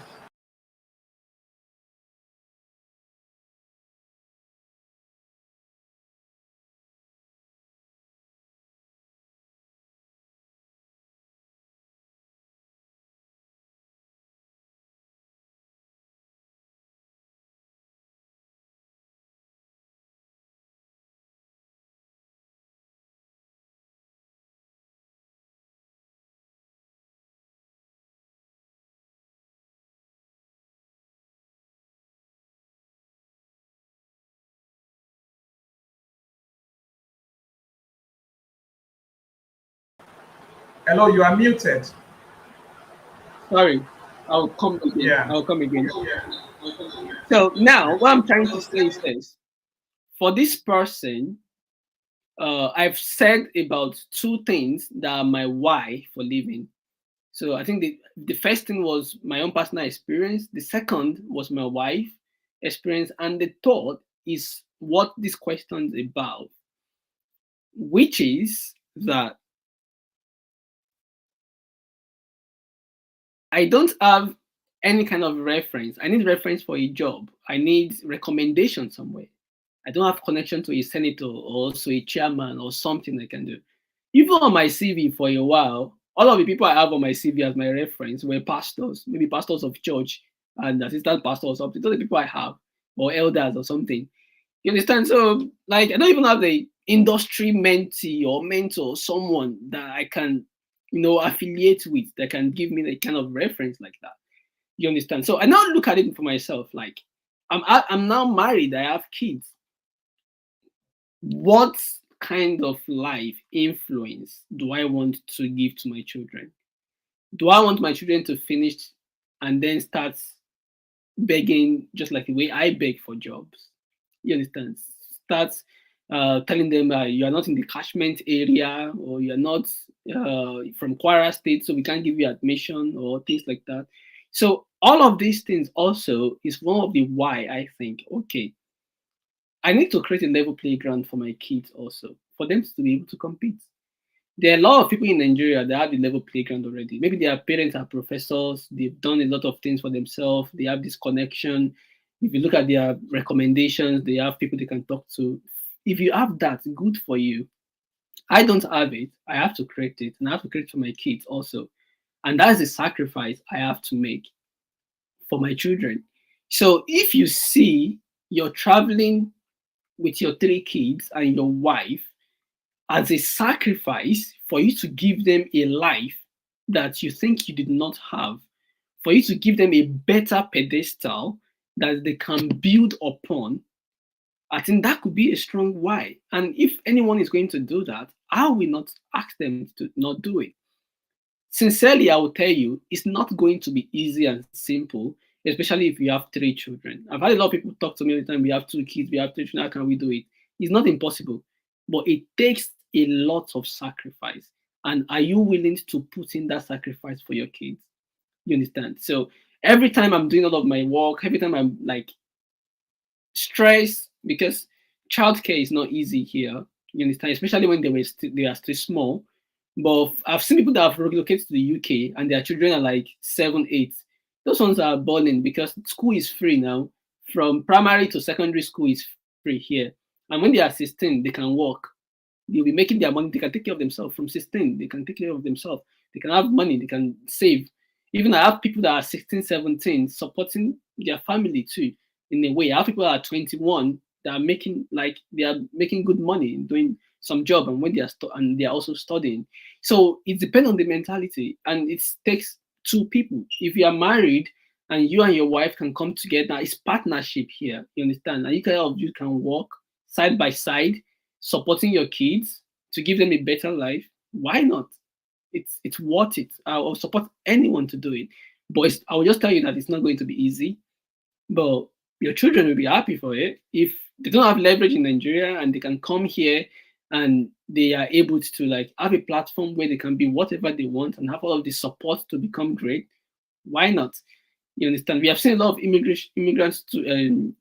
Hello, you are muted. Sorry, I'll come again. Yeah. I'll come again. So now what I'm trying to say is this. For this person, I've said about two things that are my why for living. So I think the first thing was my own personal experience. The second was my wife experience, and the third is what this question is about, which is that I don't have any kind of reference. I need reference for a job. I need recommendation somewhere. I don't have connection to a senator or to a chairman or something I can do. Even on my CV for a while, all of the people I have on my CV as my reference were pastors, maybe pastors of church and assistant pastor or something. Those are the people I have. or elders or something. You understand? So like I don't even have the industry mentee or mentor, someone that I can, affiliate with that can give me the kind of reference like that. You understand? So I now look at it for myself. Like I'm now married. I have kids. What kind of life influence do I want to give to my children? Do I want my children to finish and then start begging just like the way I beg for jobs? You understand? Start telling them you are not in the catchment area, or you are not from Kwara State, so we can't give you admission or things like that. So all of these things also is one of the why I think, okay, I need to create a level playground for my kids also, for them to be able to compete. There are a lot of people in Nigeria that have the level playground already. Maybe their parents are professors, they've done a lot of things for themselves, they have this connection. If you look at their recommendations, they have people they can talk to. If you have that, good for you. I don't have it. I have to create it, and I have to create it for my kids also. And that's a sacrifice I have to make for my children. So if you see you're traveling with your three kids and your wife as a sacrifice for you to give them a life that you think you did not have, for you to give them a better pedestal that they can build upon, I think that could be a strong why. And if anyone is going to do that, I will not ask them to not do it. Sincerely, I will tell you, it's not going to be easy and simple, especially if you have three children. I've had a lot of people talk to me all the time. We have two kids, we have three children. How can we do it? It's not impossible, but it takes a lot of sacrifice. And are you willing to put in that sacrifice for your kids? You understand? So every time I'm doing all of my work, every time I'm like stressed because childcare is not easy here. You understand, especially when they are still small. But I've seen people that have relocated to the UK and their children are like 7, 8. Those ones are balling because school is free now. From primary to secondary school is free here. And when they are 16, they can work. They'll be making their money. They can take care of themselves from 16. They can take care of themselves. They can have money. They can save. Even I have people that are 16, 17 supporting their family too in a way. I have people that are 21 that are making good money doing some job, and when and they are also studying. So it depends on the mentality, and it takes two people. If you are married and you and your wife can come together, it's partnership here. You understand? And you can work side by side, supporting your kids to give them a better life. Why not? It's worth it. I'll support anyone to do it. But I will just tell you that it's not going to be easy, but your children will be happy for it if they don't have leverage in Nigeria and they can come here and they are able to like have a platform where they can be whatever they want and have all of the support to become great. Why not? You understand? We have seen a lot of immigrants to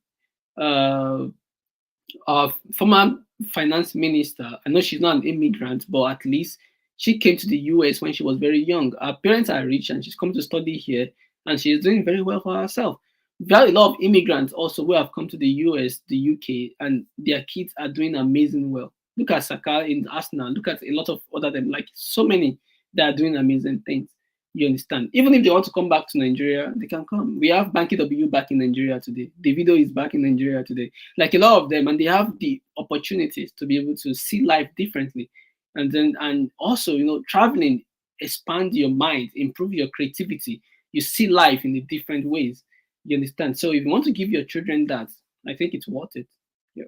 our former finance minister. I know she's not an immigrant, but at least she came to the US when she was very young. Her parents are rich and she's come to study here and she's doing very well for herself. We have a lot of immigrants also who have come to the US, the UK, and their kids are doing amazing well. Look at Saka in Arsenal. Look at a lot of other them, like so many that are doing amazing things. You understand? Even if they want to come back to Nigeria, they can come. We have Banky W back in Nigeria today. Davido is back in Nigeria today. Like a lot of them, and they have the opportunities to be able to see life differently. And also, traveling expand your mind, improve your creativity. You see life in the different ways. You understand? So if you want to give your children that, I think it's worth it. Yeah.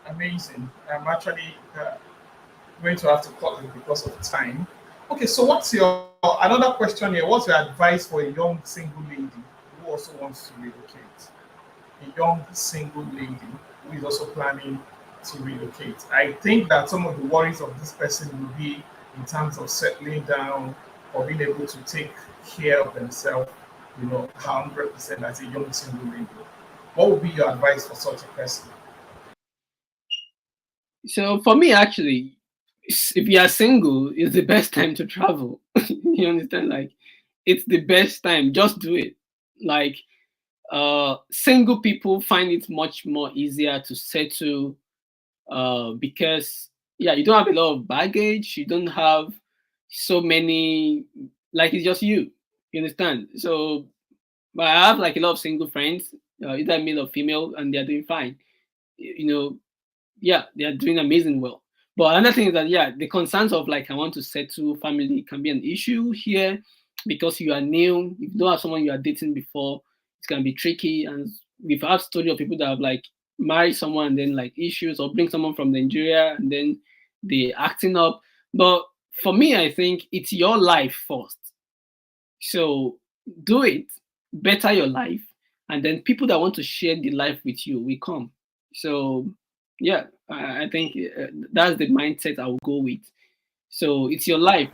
Amazing. I'm actually going to have to cut it because of time. Okay, so what's your another question here? What's your advice for a young single lady who also wants to relocate? A young single lady who is also planning to relocate. I think that some of the worries of this person will be in terms of settling down or being able to take care of themselves, 100% as a young single lady. What would be your advice for such a person? So for me, actually, if you are single, it's the best time to travel. You understand? Like, it's the best time. Just do it. Like, single people find it much more easier to settle because yeah, you don't have a lot of baggage. You don't have so many, like it's just you. You understand? So, but I have like a lot of single friends, either male or female, and they're doing fine. You know, yeah, they are doing amazing well. But another thing is that yeah, the concerns of like I want to settle family can be an issue here because you are new. If you don't have someone you are dating before, it can be tricky. And we've had story of people that have like married someone and then like issues, or bring someone from Nigeria and then they acting up. But for me, I think it's your life first. So do it, better your life, and then people that want to share the life with you will come. So yeah, I think that's the mindset I will go with. So it's your life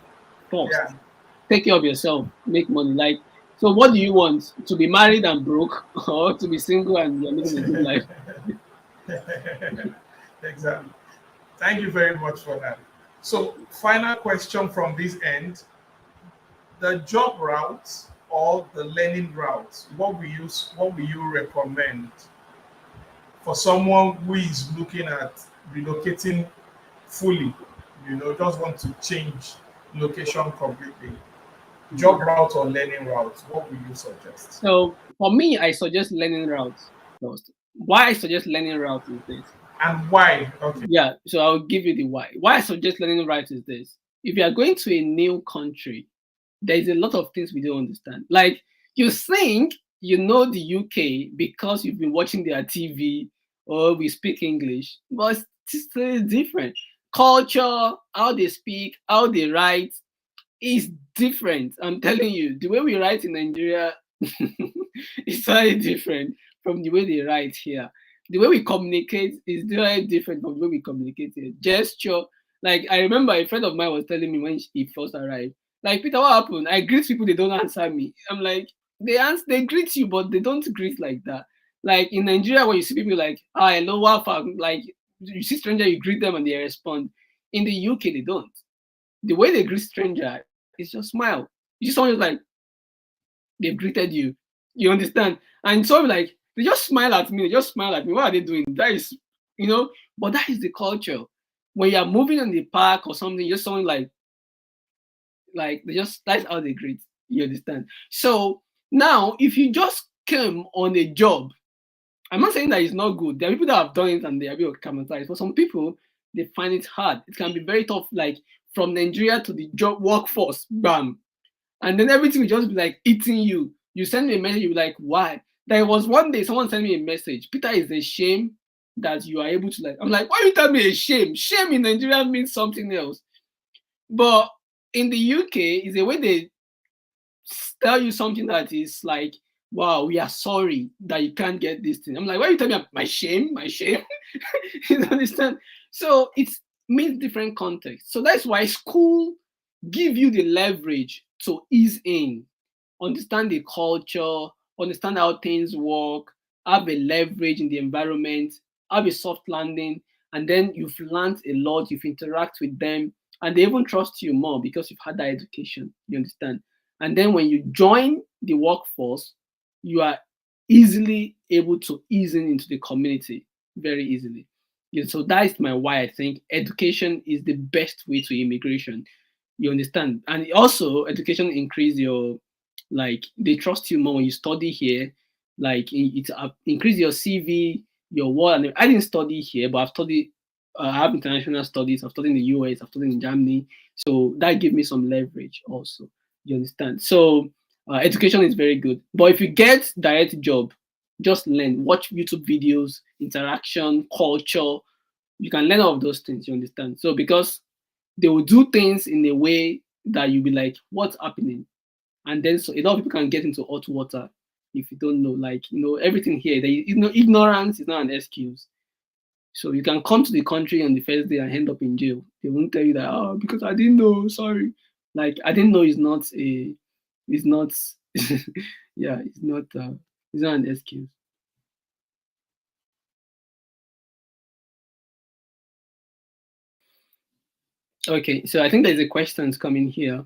first. Yeah. Take care of yourself, make money. Like, so what do you want? To be married and broke, or to be single and you're living a good life? Exactly. Thank you very much for that. So, final question from this end: the job route or the learning route? What will you recommend for someone who is looking at relocating fully? You know, just want to change location completely. Job route or learning route? What will you suggest? So for me, I suggest learning routes first. Why I suggest learning route is this. And why? Okay. Yeah, so I'll give you the why. Why I suggest learning right is this. If you are going to a new country, there is a lot of things we don't understand. Like you think you know the UK because you've been watching their TV or we speak English, but it's still different. Culture, how they speak, how they write is different. I'm telling you, the way we write in Nigeria is very different from the way they write here. The way we communicate is very different from the way we communicate here. Gesture, like I remember a friend of mine was telling me when he first arrived, like Peter, what happened? I greet people, they don't answer me. I'm like, they greet you, but they don't greet like that. Like in Nigeria, when you see people like, ah, hello, Wafa, like you see stranger, you greet them and they respond. In the UK, they don't. The way they greet stranger is just smile. You see someone who's like, they've greeted you. You understand? And so like they just smile at me, they just smile at me. What are they doing? That is, but that is the culture. When you're moving in the park or something, just someone like they just that's how they greet. You understand? So now if you just came on a job, I'm not saying that it's not good. There are people that have done it and they are a bit traumatized. For some people, they find it hard. It can be very tough, like from Nigeria to the job workforce, bam. And then everything will just be like eating you. You send me a message, you be like, why? There was one day someone sent me a message. Peter, is a shame that you are able to like. I'm like, why you tell me a shame? Shame in Nigeria means something else. But in the UK, is a way they tell you something that is like, wow, we are sorry that you can't get this thing. I'm like, why you tell me my shame? My shame? You understand? So it means different context. So that's why school give you the leverage to ease in, understand the culture, understand how things work, have a leverage in the environment, have a soft landing, and then you've learned a lot, you've interact with them, and they even trust you more because you've had that education. You understand? And then when you join the workforce, you are easily able to ease into the community very easily. Yeah, so that is my why I think education is the best way to immigration. You understand? And also education increase your like they trust you more when you study here. Like it increase your CV, your word. And I didn't study here, but I've studied. I have international studies. I've studied in the US. I've studied in Germany. So that gave me some leverage also. You understand? So education is very good. But if you get direct job, just learn, watch YouTube videos, interaction, culture. You can learn all of those things. You understand? So because they will do things in a way that you'll be like, what's happening? And then so a lot of people can get into hot water if you don't know. Like, everything here, ignorance is not an excuse. So you can come to the country on the first day and end up in jail. They won't tell you that, oh, because I didn't know, sorry. Like, I didn't know is not, yeah, it's not an excuse. Okay, so I think there's a questions coming here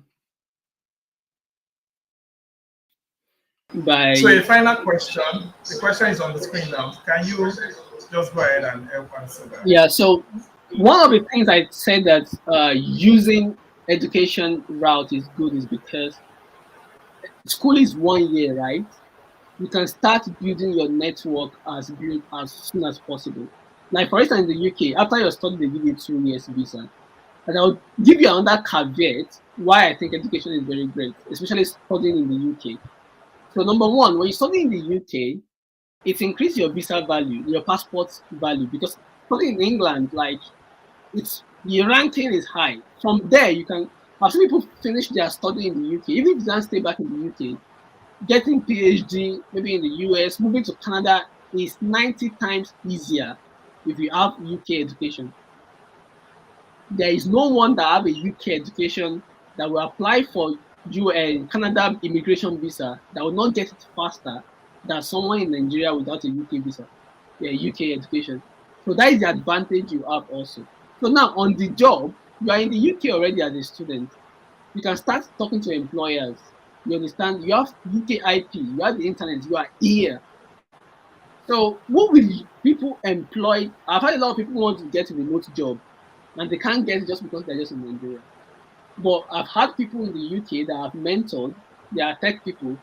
by So a final question. The question is on the screen now. Can you just go ahead and help answer that? yeah. So one of the things I said that using education route is good is because school is 1 year, right? You can start building your network as soon as possible. Like for instance, in the UK, after your study, they give you 2 years visa. And I'll give you another caveat why I think education is very great, especially studying in the UK. So number one, when you study in the UK, it increases your visa value, your passport value, because studying in England, like it's the ranking is high. From there, you can. I've seen people finish their study in the UK, even if they don't stay back in the UK, getting PhD maybe in the US, moving to Canada is 90 times easier if you have UK education. There is no one that have a UK education that will apply for Canada immigration visa that will not get it faster than someone in Nigeria without a UK visa, yeah, UK education. So that is the advantage you have also. So now on the job, you are in the UK already as a student. You can start talking to employers. You understand? You have UK IP, you have the internet, you are here. So what will people employ? I've had a lot of people want to get a remote job and they can't get it just because they're just in Nigeria. But I've had people in the UK that I've mentored, they are tech people.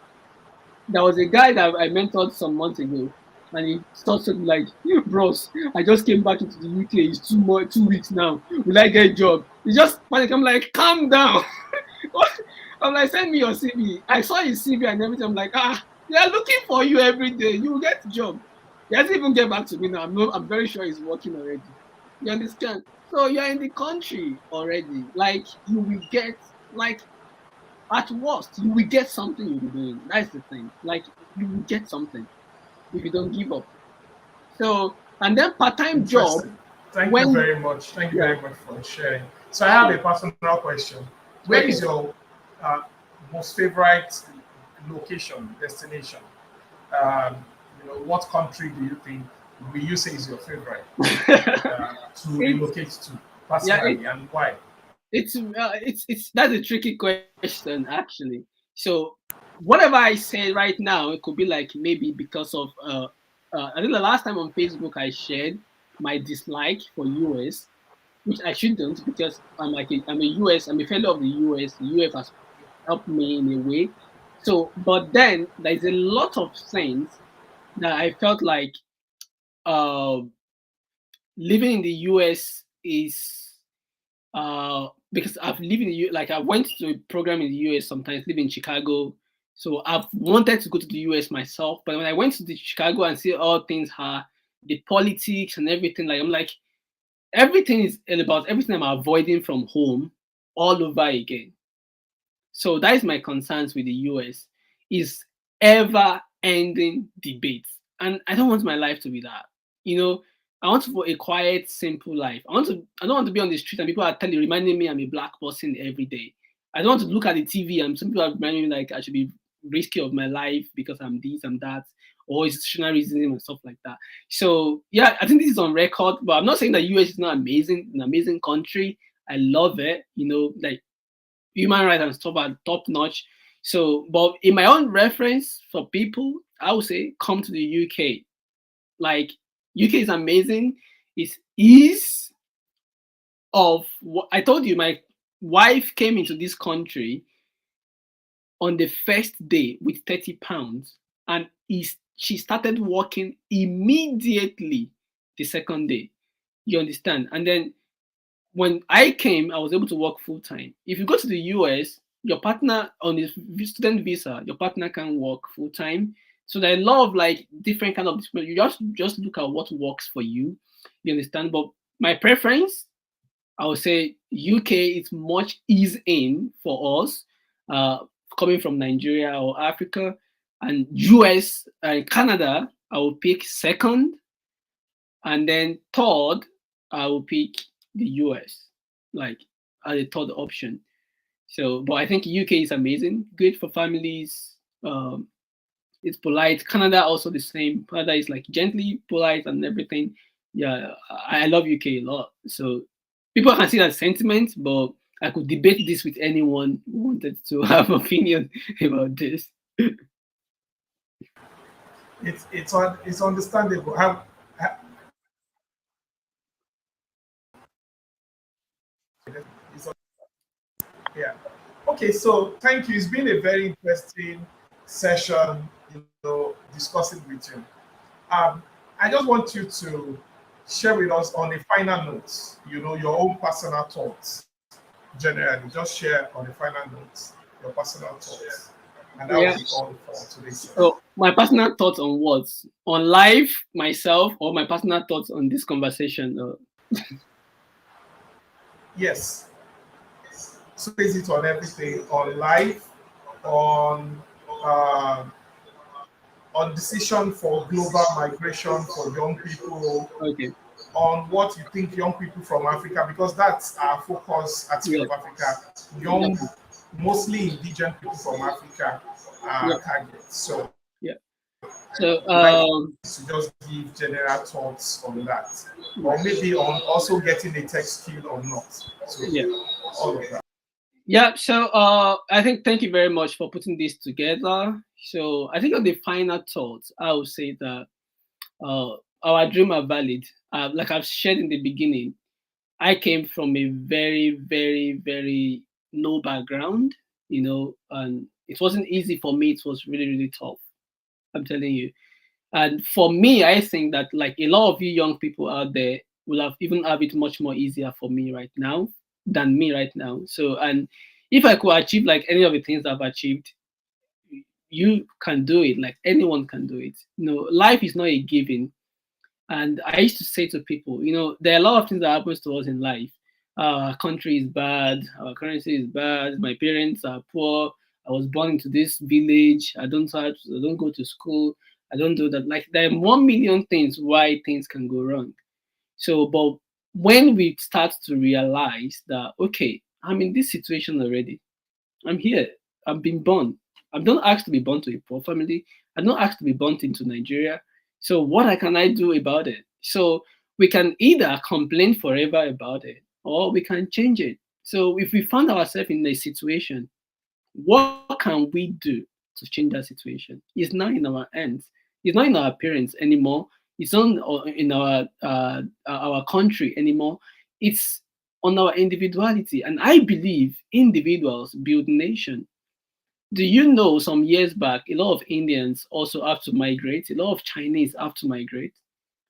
There was a guy that I mentored some months ago, and he started like, bros, I just came back into the UK, it's 2 weeks now. Will I get a job? He just panic. I'm like, calm down. I'm like, send me your CV. I saw his CV and everything. I'm like, they are looking for you every day. You will get a job. He hasn't even get back to me now. I'm very sure he's working already. You understand? So you're in the country already. Like you will get like at worst, you will get something you'll be doing. That's the thing. Like you will get something if you don't give up. So and then part-time job Interesting. Thank you when very much. Thank you yeah, very much for sharing. So I have a personal question. Where is okay. your uh, most favorite location, destination? Um, what country do you think will you say is your favorite to it's relocate to yeah, personally, and why? it's that's a tricky question actually. So whatever I say right now, it could be like maybe because of I think the last time on Facebook I shared my dislike for US, which I shouldn't because I'm a US, I'm a fellow of the US. The US has helped me in a way. So, but then there's a lot of things that I felt like uh, living in the US is because I've lived in the like I went to a program in the US sometimes, live in Chicago. So I've wanted to go to the US myself, but when I went to the Chicago and see all things are the politics and everything, like I'm like everything is about everything I'm avoiding from home all over again. So that is my concerns with the US is ever ending debates. And I don't want my life to be that. You know, I want to a quiet, simple life. I don't want to be on the street and people are telling reminding me I'm a black person every day. I don't want to look at the TV and some people are reminding me like I should be risky of my life because I'm this, I'm that, or institutional racism and stuff like that. So yeah, I think this is on record, but I'm not saying that US is not amazing, an amazing country. I love it, like human rights and stuff are top notch. So, but in my own reference for people, I would say come to the UK. Like UK is amazing. It's ease of what I told you. My wife came into this country on the first day with £30, and she started working immediately the second day. You understand? And then when I came, I was able to work full time. If you go to the US, your partner on his student visa, your partner can work full time. So there are a lot of like different kind of you just look at what works for you. You understand? But my preference, I would say UK is much ease in for us, uh, coming from Nigeria or Africa, and US and Canada. I will pick second, and then third, I will pick the US, like as a third option. So, but I think UK is amazing, good for families. It's polite. Canada also the same. Canada is like gently polite and everything. Yeah, I love UK a lot. So people can see that sentiment, but I could debate this with anyone who wanted to have opinion about this. It's understandable. Yeah. Okay, so thank you. It's been a very interesting session, discussing with you. Um, I just want you to share with us on a final note, your own personal thoughts generally. Just share on a final note your personal thoughts. And that will be Yeah. all for today's session. So my personal thoughts on what? On life, myself, or my personal thoughts on this conversation? Yes. So base it on everything, on life, on uh, on decision for global migration for young people, Okay. on what you think young people from Africa, because that's our focus at Skill Yeah. of Africa. Yeah. Young, mostly indigenous people from Africa Yeah. are targets. So Yeah. we like So to just give general thoughts on that, or yeah. maybe on also getting a tech skill or not. So Yeah. all of that. Yeah. So I think thank you very much for putting this together. So I think on the final thoughts, I would say that uh, our dream are valid. Like I've shared in the beginning, I came from a very, very, very low background, and it wasn't easy for me. It was really, really tough. I'm telling you. And for me, I think that like a lot of you young people out there will have it much more easier for me right now than me right now. So, and if I could achieve like any of the things I've achieved, you can do it. Like anyone can do it. Life is not a given. And I used to say to people, there are a lot of things that happens to us in life. Our country is bad. Our currency is bad. My parents are poor. I was born into this village. I don't go to school. I don't do that. Like there are 1 million things why things can go wrong. So, but when we start to realize that, okay, I'm in this situation already. I'm here. I've been born. I'm not asked to be born to a poor family. I'm not asked to be born into Nigeria. So what can I do about it? So we can either complain forever about it or we can change it. So if we find ourselves in a situation, what can we do to change that situation? It's not in our hands. It's not in our parents anymore. It's not in our country anymore. It's on our individuality. And I believe individuals build nation. Do you know some years back, a lot of Indians also have to migrate, a lot of Chinese have to migrate?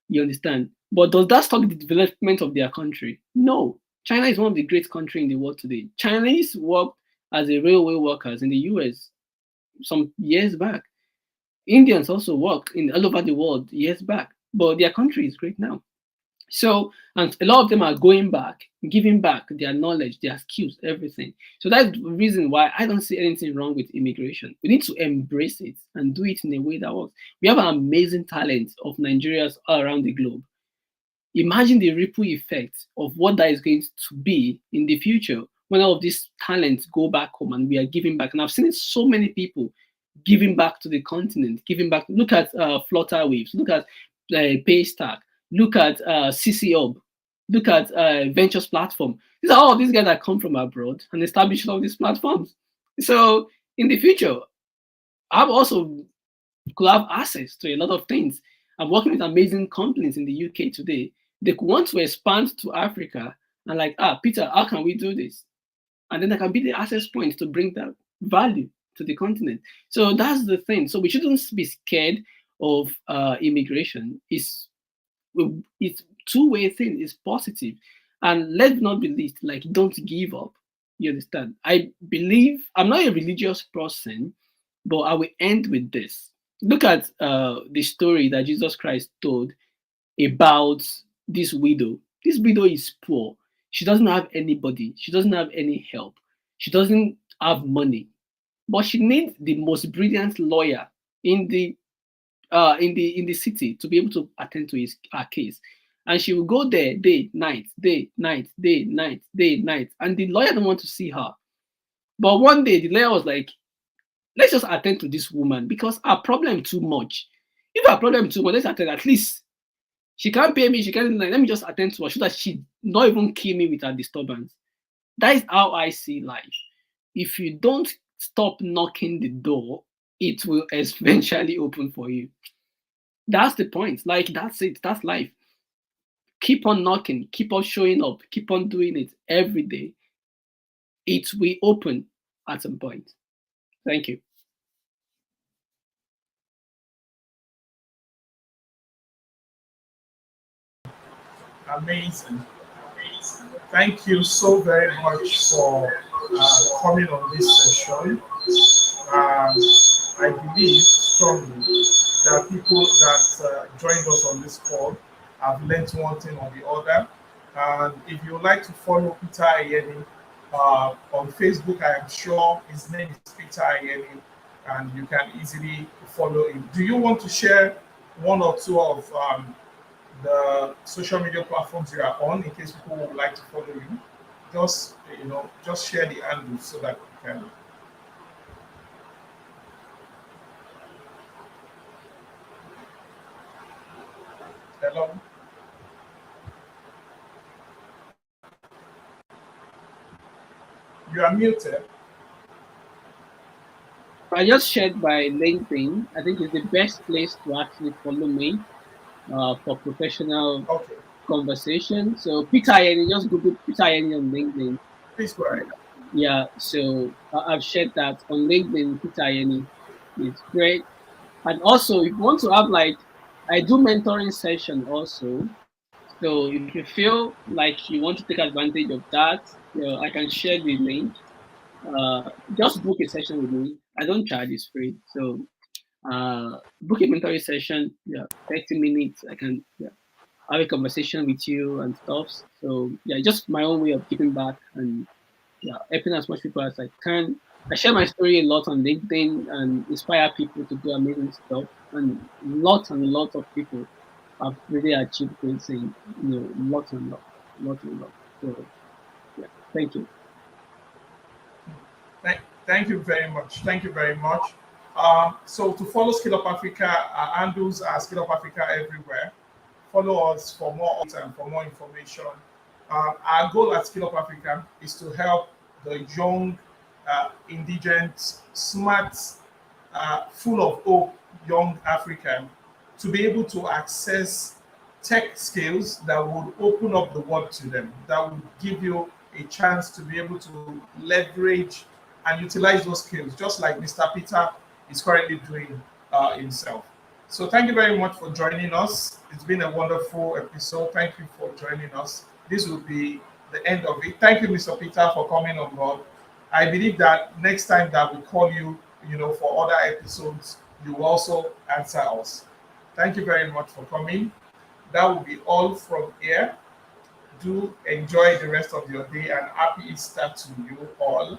You understand? But does that stop the development of their country? No. China is one of the great countries in the world today. Chinese work as a railway workers in the US some years back. Indians also work in all over the world years back, but their country is great now. So, and a lot of them are going back, giving back their knowledge, their skills, everything. So that's the reason why I don't see anything wrong with immigration. We need to embrace it and do it in a way that works. We have an amazing talent of Nigerians all around the globe. Imagine the ripple effect of what that is going to be in the future when all of these talents go back home and we are giving back. And I've seen so many people giving back to the continent, giving back. Look at Flutter Waves, look at Paystack, look at CC Hub, look at Ventures Platform. These are all of these guys that come from abroad and establish all these platforms. So in the future, I'm also could have access to a lot of things. I'm working with amazing companies in the UK today. They could want to expand to Africa and like, Peter, how can we do this? And then I can be the access point to bring that value to the continent. So that's the thing. So we shouldn't be scared of immigration. It's two-way thing. It's positive, and let's not be least like don't give up. You understand? I believe I'm not a religious person, but I will end with this. Look at the story that Jesus Christ told about this widow. This widow is poor. She doesn't have anybody. She doesn't have any help. She doesn't have money, but she needs the most brilliant lawyer in the city to be able to attend to her case. And she will go there day, night, day, night, day, night, day, night. And the lawyer don't want to see her. But one day the lawyer was like, let's just attend to this woman because her problem too much. If her problem too much, let's attend at least. She can't pay me, she can't let me just attend to her so that she not even kill me with her disturbance. That is how I see life. If you don't stop knocking the door, it will eventually open for you. That's the point. Like that's it. That's life. Keep on knocking, keep on showing up, keep on doing it every day. it will open at some point. Thank you. Amazing. Thank you so very much for coming on this session. I believe strongly that people that joined us on this call have learned one thing or the other. And if you would like to follow Peter Ayeni on Facebook, I am sure his name is Peter Ayeni, and you can easily follow him. Do you want to share one or two of the social media platforms you are on in case people would like to follow you? Just just share the handles so that we can. Hello, you are muted. I just shared by LinkedIn. I think it's the best place to actually follow me for professional Okay, conversation. So Peter Ayeni, just Google Peter Ayeni on LinkedIn. please go ahead. Yeah, so I've shared that on LinkedIn. Peter Ayeni is great. And also, if you want to have like, I do mentoring session also. So if you feel like you want to take advantage of that, I can share the link. Just book a session with me. I don't charge; it's free. So book a mentoring session. Yeah, 30 minutes. I can have a conversation with you and stuff. So yeah, just my own way of giving back and helping as much people as I can. I share my story a lot on LinkedIn and inspire people to do amazing stuff. And lots of people have really achieved great things. Lots and lots, lots and lots. So yeah, thank you. Thank you very much. Thank you very much. So to follow Skill Up Africa, our handles are Skill Up Africa everywhere. Follow us for more updates and for more information. Our goal at Skill Up Africa is to help the young, indigent, smart, full of hope young African to be able to access tech skills that would open up the world to them, that would give you a chance to be able to leverage and utilize those skills, just like Mr. Peter is currently doing himself. So, thank you very much for joining us. It's been a wonderful episode. Thank you for joining us. This will be the end of it. Thank you, Mr. Peter, for coming on board. I believe that next time that we call you, for other episodes, you will also answer us. Thank you very much for coming. That will be all from here. Do enjoy the rest of your day and happy Easter to you all.